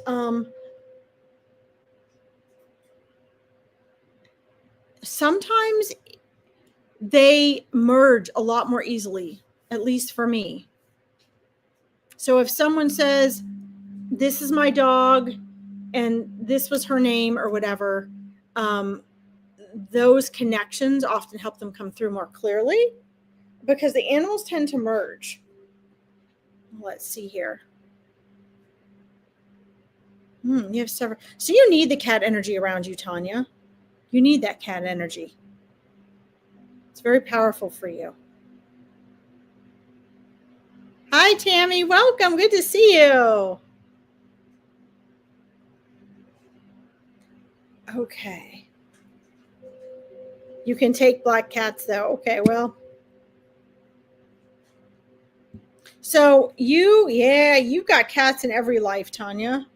sometimes they merge a lot more easily, at least for me. So if someone says, this is my dog and this was her name or whatever, those connections often help them come through more clearly because the animals tend to merge. Let's see here. You have several. So you need the cat energy around you, Tanya. You need that cat energy. It's very powerful for you. Hi, Tammy. Welcome. Good to see you. Okay. You can take black cats, though. Okay, well. So you've got cats in every life, Tanya.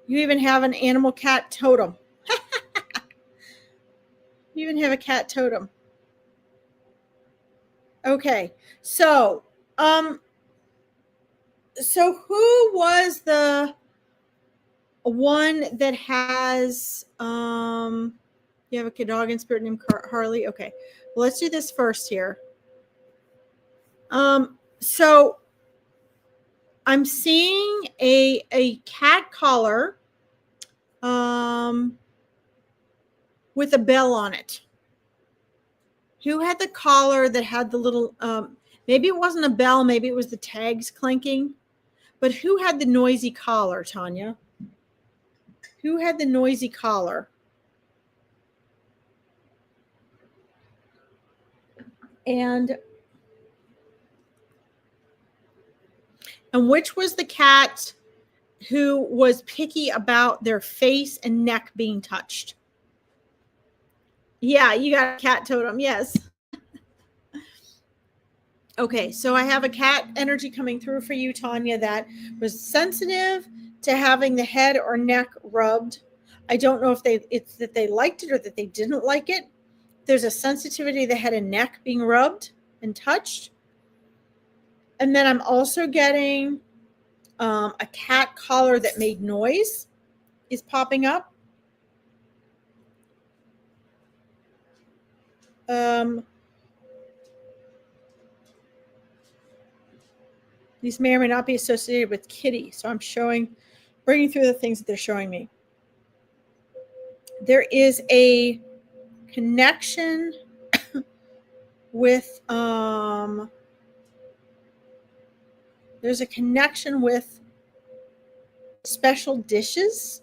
You even have an animal cat totem. You even have a cat totem. Okay, so who was the one that has you have a dog in spirit named Harley? Okay, well, let's do this first here. So I'm seeing a cat collar with a bell on it. Who had the collar that had the little maybe it wasn't a bell, maybe it was the tags clanking, but who had the noisy collar, Tanya? Who had the noisy collar? And which was the cat who was picky about their face and neck being touched? Yeah, you got a cat totem. Yes. Okay, so I have a cat energy coming through for you, Tanya, that was sensitive to having the head or neck rubbed. I don't know if it's that they liked it or that they didn't like it. There's a sensitivity to the head and neck being rubbed and touched. And then I'm also getting a cat collar that made noise is popping up. These may or may not be associated with kitty. So I'm bringing through the things that they're showing me. There is a connection with, there's a connection with special dishes.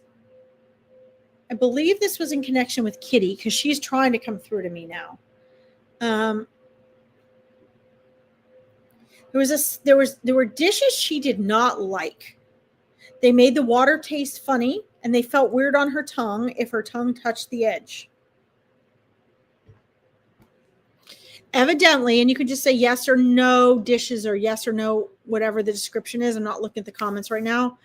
I believe this was in connection with Kitty because she's trying to come through to me now. There were dishes she did not like. They made the water taste funny, and they felt weird on her tongue if her tongue touched the edge. Evidently, and you can just say yes or no dishes or yes or no, whatever the description is. I'm not looking at the comments right now.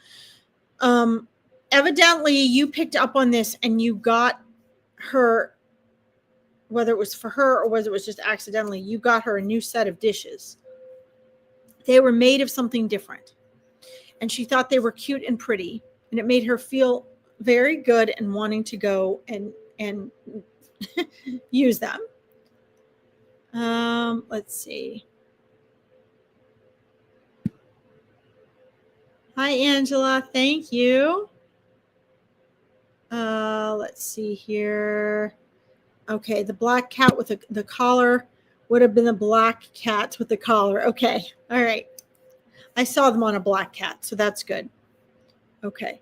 Evidently, you picked up on this and you got her, whether it was for her or whether it was just accidentally, you got her a new set of dishes. They were made of something different. And she thought they were cute and pretty. And it made her feel very good and wanting to go and use them. Let's see. Hi, Angela. Thank you. Let's see here. Okay, the black cat with the collar would have been the black cats with the collar. Okay, all right. I saw them on a black cat, so that's good. Okay.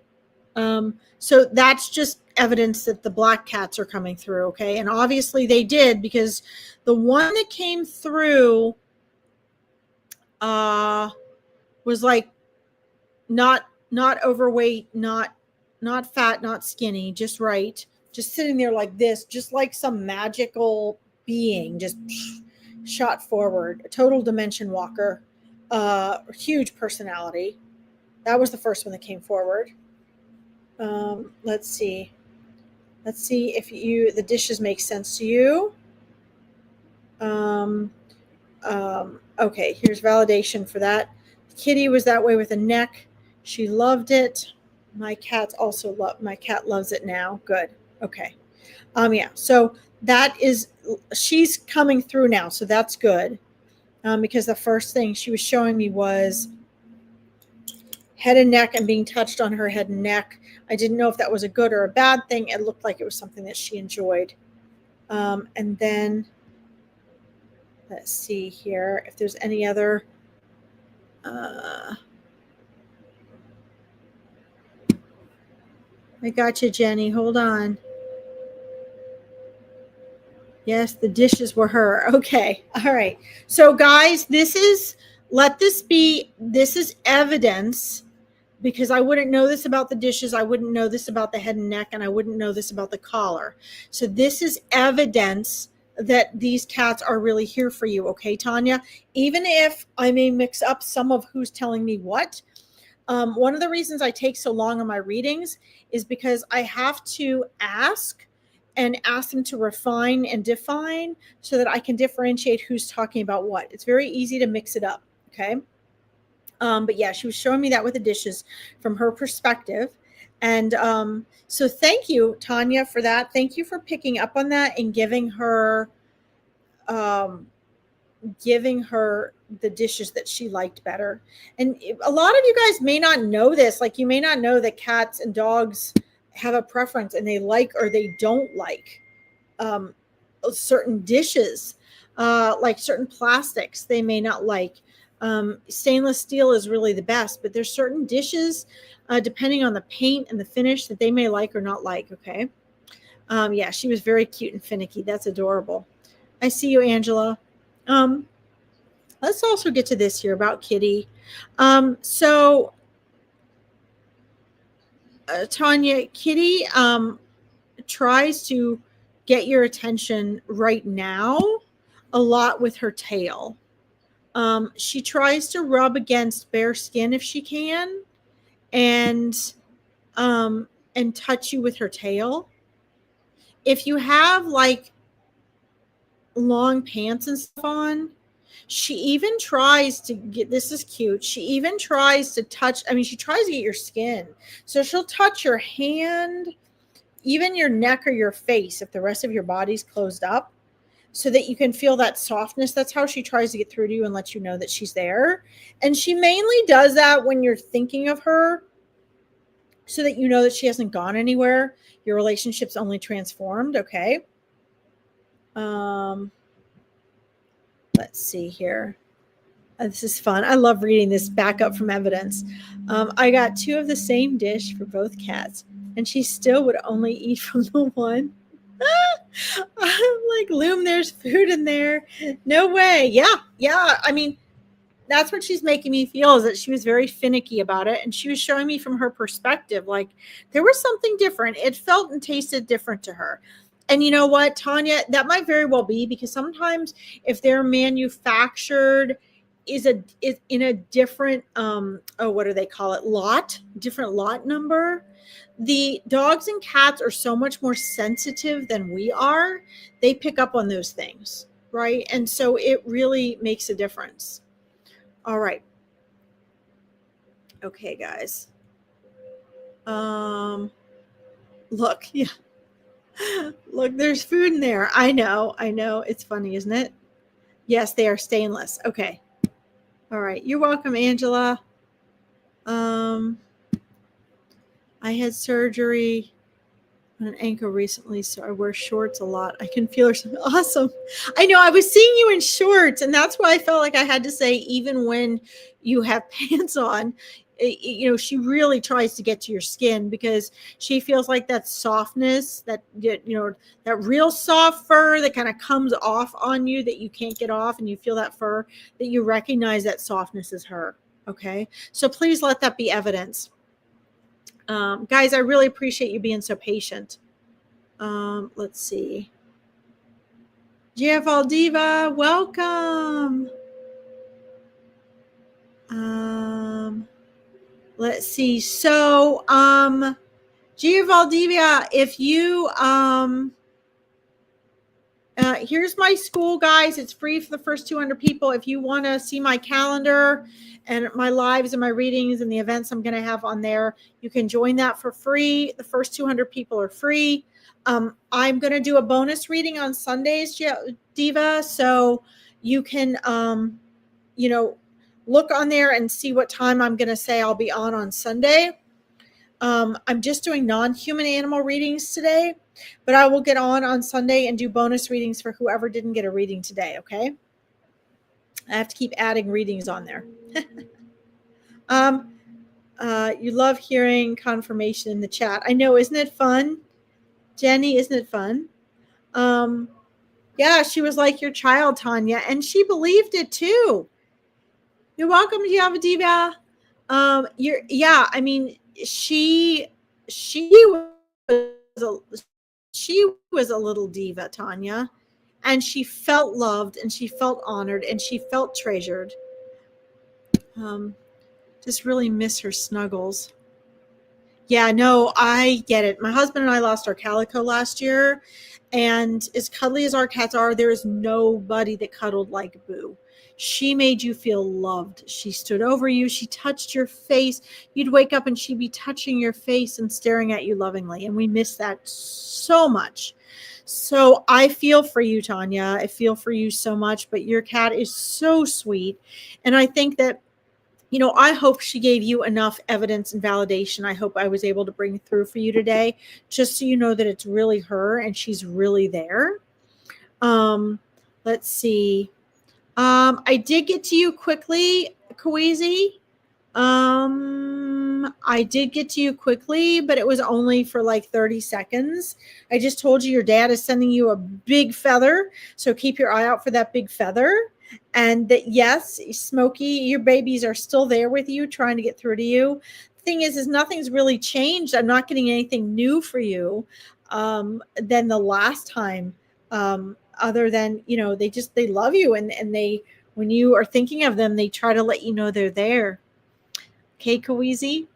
So that's just evidence that the black cats are coming through, okay? And obviously they did, because the one that came through was like not overweight, not fat, not skinny, just right. Just sitting there like this, just like some magical being, just shot forward. A total dimension walker, huge personality. That was the first one that came forward. Let's see if the dishes make sense to you. Okay, here's validation for that. Kitty was that way with a neck. She loved it. My cat loves it now. Good. Okay. Yeah. So she's coming through now. So that's good. Because the first thing she was showing me was head and neck and being touched on her head and neck. I didn't know if that was a good or a bad thing. It looked like it was something that she enjoyed. And then let's see here if there's any other. I got you, Jenny. Hold on. Yes, the dishes were her. Okay. All right. So guys, this is evidence, because I wouldn't know this about the dishes. I wouldn't know this about the head and neck, and I wouldn't know this about the collar. So this is evidence that these cats are really here for you. Okay, Tanya? Even if I may mix up some of who's telling me what, one of the reasons I take so long on my readings is because I have to ask them to refine and define so that I can differentiate who's talking about what. It's very easy to mix it up. Okay. But yeah, she was showing me that with the dishes from her perspective. And so thank you, Tanya, for that. Thank you for picking up on that and giving her the dishes that she liked better. And a lot of you guys may not know this. Like, you may not know that cats and dogs have a preference and they like or they don't like certain dishes, like certain plastics they may not like. Stainless steel is really the best, but there's certain dishes, depending on the paint and the finish, that they may like or not like. Okay. Yeah, she was very cute and finicky. That's adorable. I see you, Angela. Let's also get to this here about Kitty. Tanya, Kitty tries to get your attention right now a lot with her tail. She tries to rub against bare skin if she can, and touch you with her tail. If you have like long pants and stuff on, she even tries to get, this is cute, she even tries to touch, she tries to get your skin. So she'll touch your hand, even your neck or your face if the rest of your body's closed up, so that you can feel that softness. That's how she tries to get through to you and let you know that she's there. And she mainly does that when you're thinking of her, so that you know that she hasn't gone anywhere. Your relationship's only transformed. Okay. Let's see here. This is fun. I love reading this back up from evidence. I got 2 of the same dish for both cats, and she still would only eat from the one. I'm like, Loom, there's food in there. No way. Yeah. that's what she's making me feel, is that she was very finicky about it. And she was showing me from her perspective, like there was something different. It felt and tasted different to her. And you know what, Tanya, that might very well be, because sometimes if they're manufactured is in a different what do they call it, different lot number, the dogs and cats are so much more sensitive than we are. They pick up on those things, right? And so it really makes a difference. All right. Okay, guys. Look, yeah. Look, there's food in there. I know. It's funny, isn't it? Yes, they are stainless. Okay. All right. You're welcome, Angela. I had surgery on an ankle recently, so I wear shorts a lot. I can feel her. Awesome. I know. I was seeing you in shorts, and that's why I felt like I had to say, even when you have pants on, she really tries to get to your skin, because she feels like that softness, that real soft fur that kind of comes off on you that you can't get off, and you feel that fur, that you recognize that softness is her. Okay. So please let that be evidence. Guys, I really appreciate you being so patient. Let's see. Gia Valdiva, welcome. Let's see. So, Gia Valdivia, if you, here's my school, guys. It's free for the first 200 people. If you want to see my calendar and my lives and my readings and the events I'm going to have on there, you can join that for free. The first 200 people are free. I'm going to do a bonus reading on Sundays, Diva. So you can, look on there and see what time I'm going to say I'll be on Sunday. I'm just doing non-human animal readings today, but I will get on Sunday and do bonus readings for whoever didn't get a reading today. Okay. I have to keep adding readings on there. You love hearing confirmation in the chat. I know. Isn't it fun? Jenny, isn't it fun? Yeah, she was like your child, Tanya, and she believed it too. You're welcome, Yavadiva. I mean, she was a little diva, Tanya, and she felt loved, and she felt honored, and she felt treasured. Just really miss her snuggles. Yeah, no, I get it. My husband and I lost our calico last year, and as cuddly as our cats are, there is nobody that cuddled like Boo. She made you feel loved. She stood over you. She touched your face. You'd wake up and she'd be touching your face and staring at you lovingly. And we miss that so much. So I feel for you, Tanya. I feel for you so much. But your cat is so sweet. And I think that, I hope she gave you enough evidence and validation. I hope I was able to bring through for you today, just so you know that it's really her and she's really there. Let's see. I did get to you quickly, Kawizi. I did get to you quickly, but it was only for like 30 seconds. I just told you your dad is sending you a big feather. So keep your eye out for that big feather. And that, yes, Smokey, your babies are still there with you, trying to get through to you. The thing is nothing's really changed. I'm not getting anything new for you than the last time. Other than, they love you, and they, when you are thinking of them, they try to let you know they're there. Okay, Kawizi.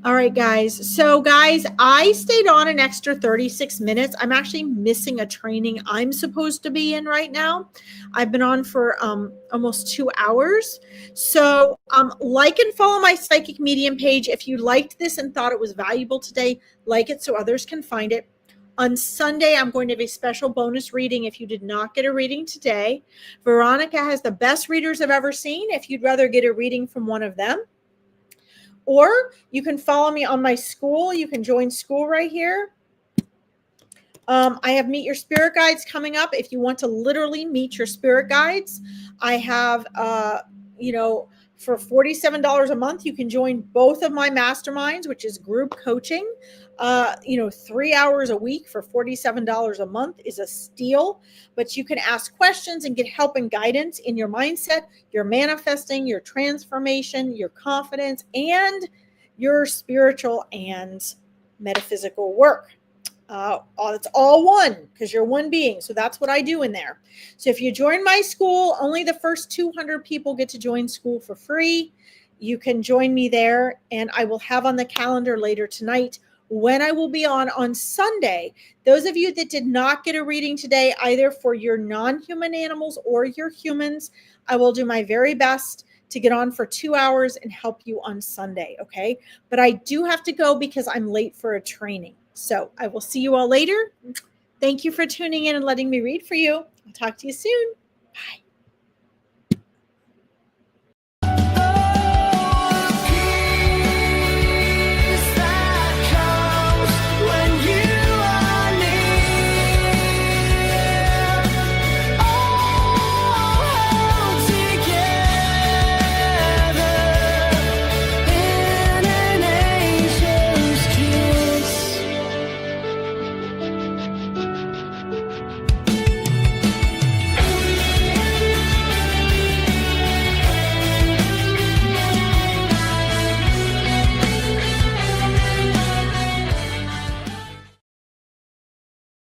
All right, guys. So, guys, I stayed on an extra 36 minutes. I'm actually missing a training I'm supposed to be in right now. I've been on for almost 2 hours. So, like and follow my Psychic Medium page. If you liked this and thought it was valuable today, like it so others can find it. On Sunday, I'm going to have a special bonus reading if you did not get a reading today. Veronica has the best readers I've ever seen if you'd rather get a reading from one of them. Or you can follow me on my school. You can join school right here. I have Meet Your Spirit Guides coming up. If you want to literally meet your spirit guides, I have, for $47 a month, you can join both of my masterminds, which is group coaching. 3 hours a week for $47 a month is a steal, but you can ask questions and get help and guidance in your mindset, your manifesting, your transformation, your confidence, and your spiritual and metaphysical work. It's all one because you're one being. So that's what I do in there. So if you join my school, only the first 200 people get to join school for free. You can join me there, and I will have on the calendar later tonight when I will be on Sunday. Those of you that did not get a reading today, either for your non-human animals or your humans, I will do my very best to get on for 2 hours and help you on Sunday, okay? But I do have to go because I'm late for a training. So I will see you all later. Thank you for tuning in and letting me read for you. I'll talk to you soon. Bye.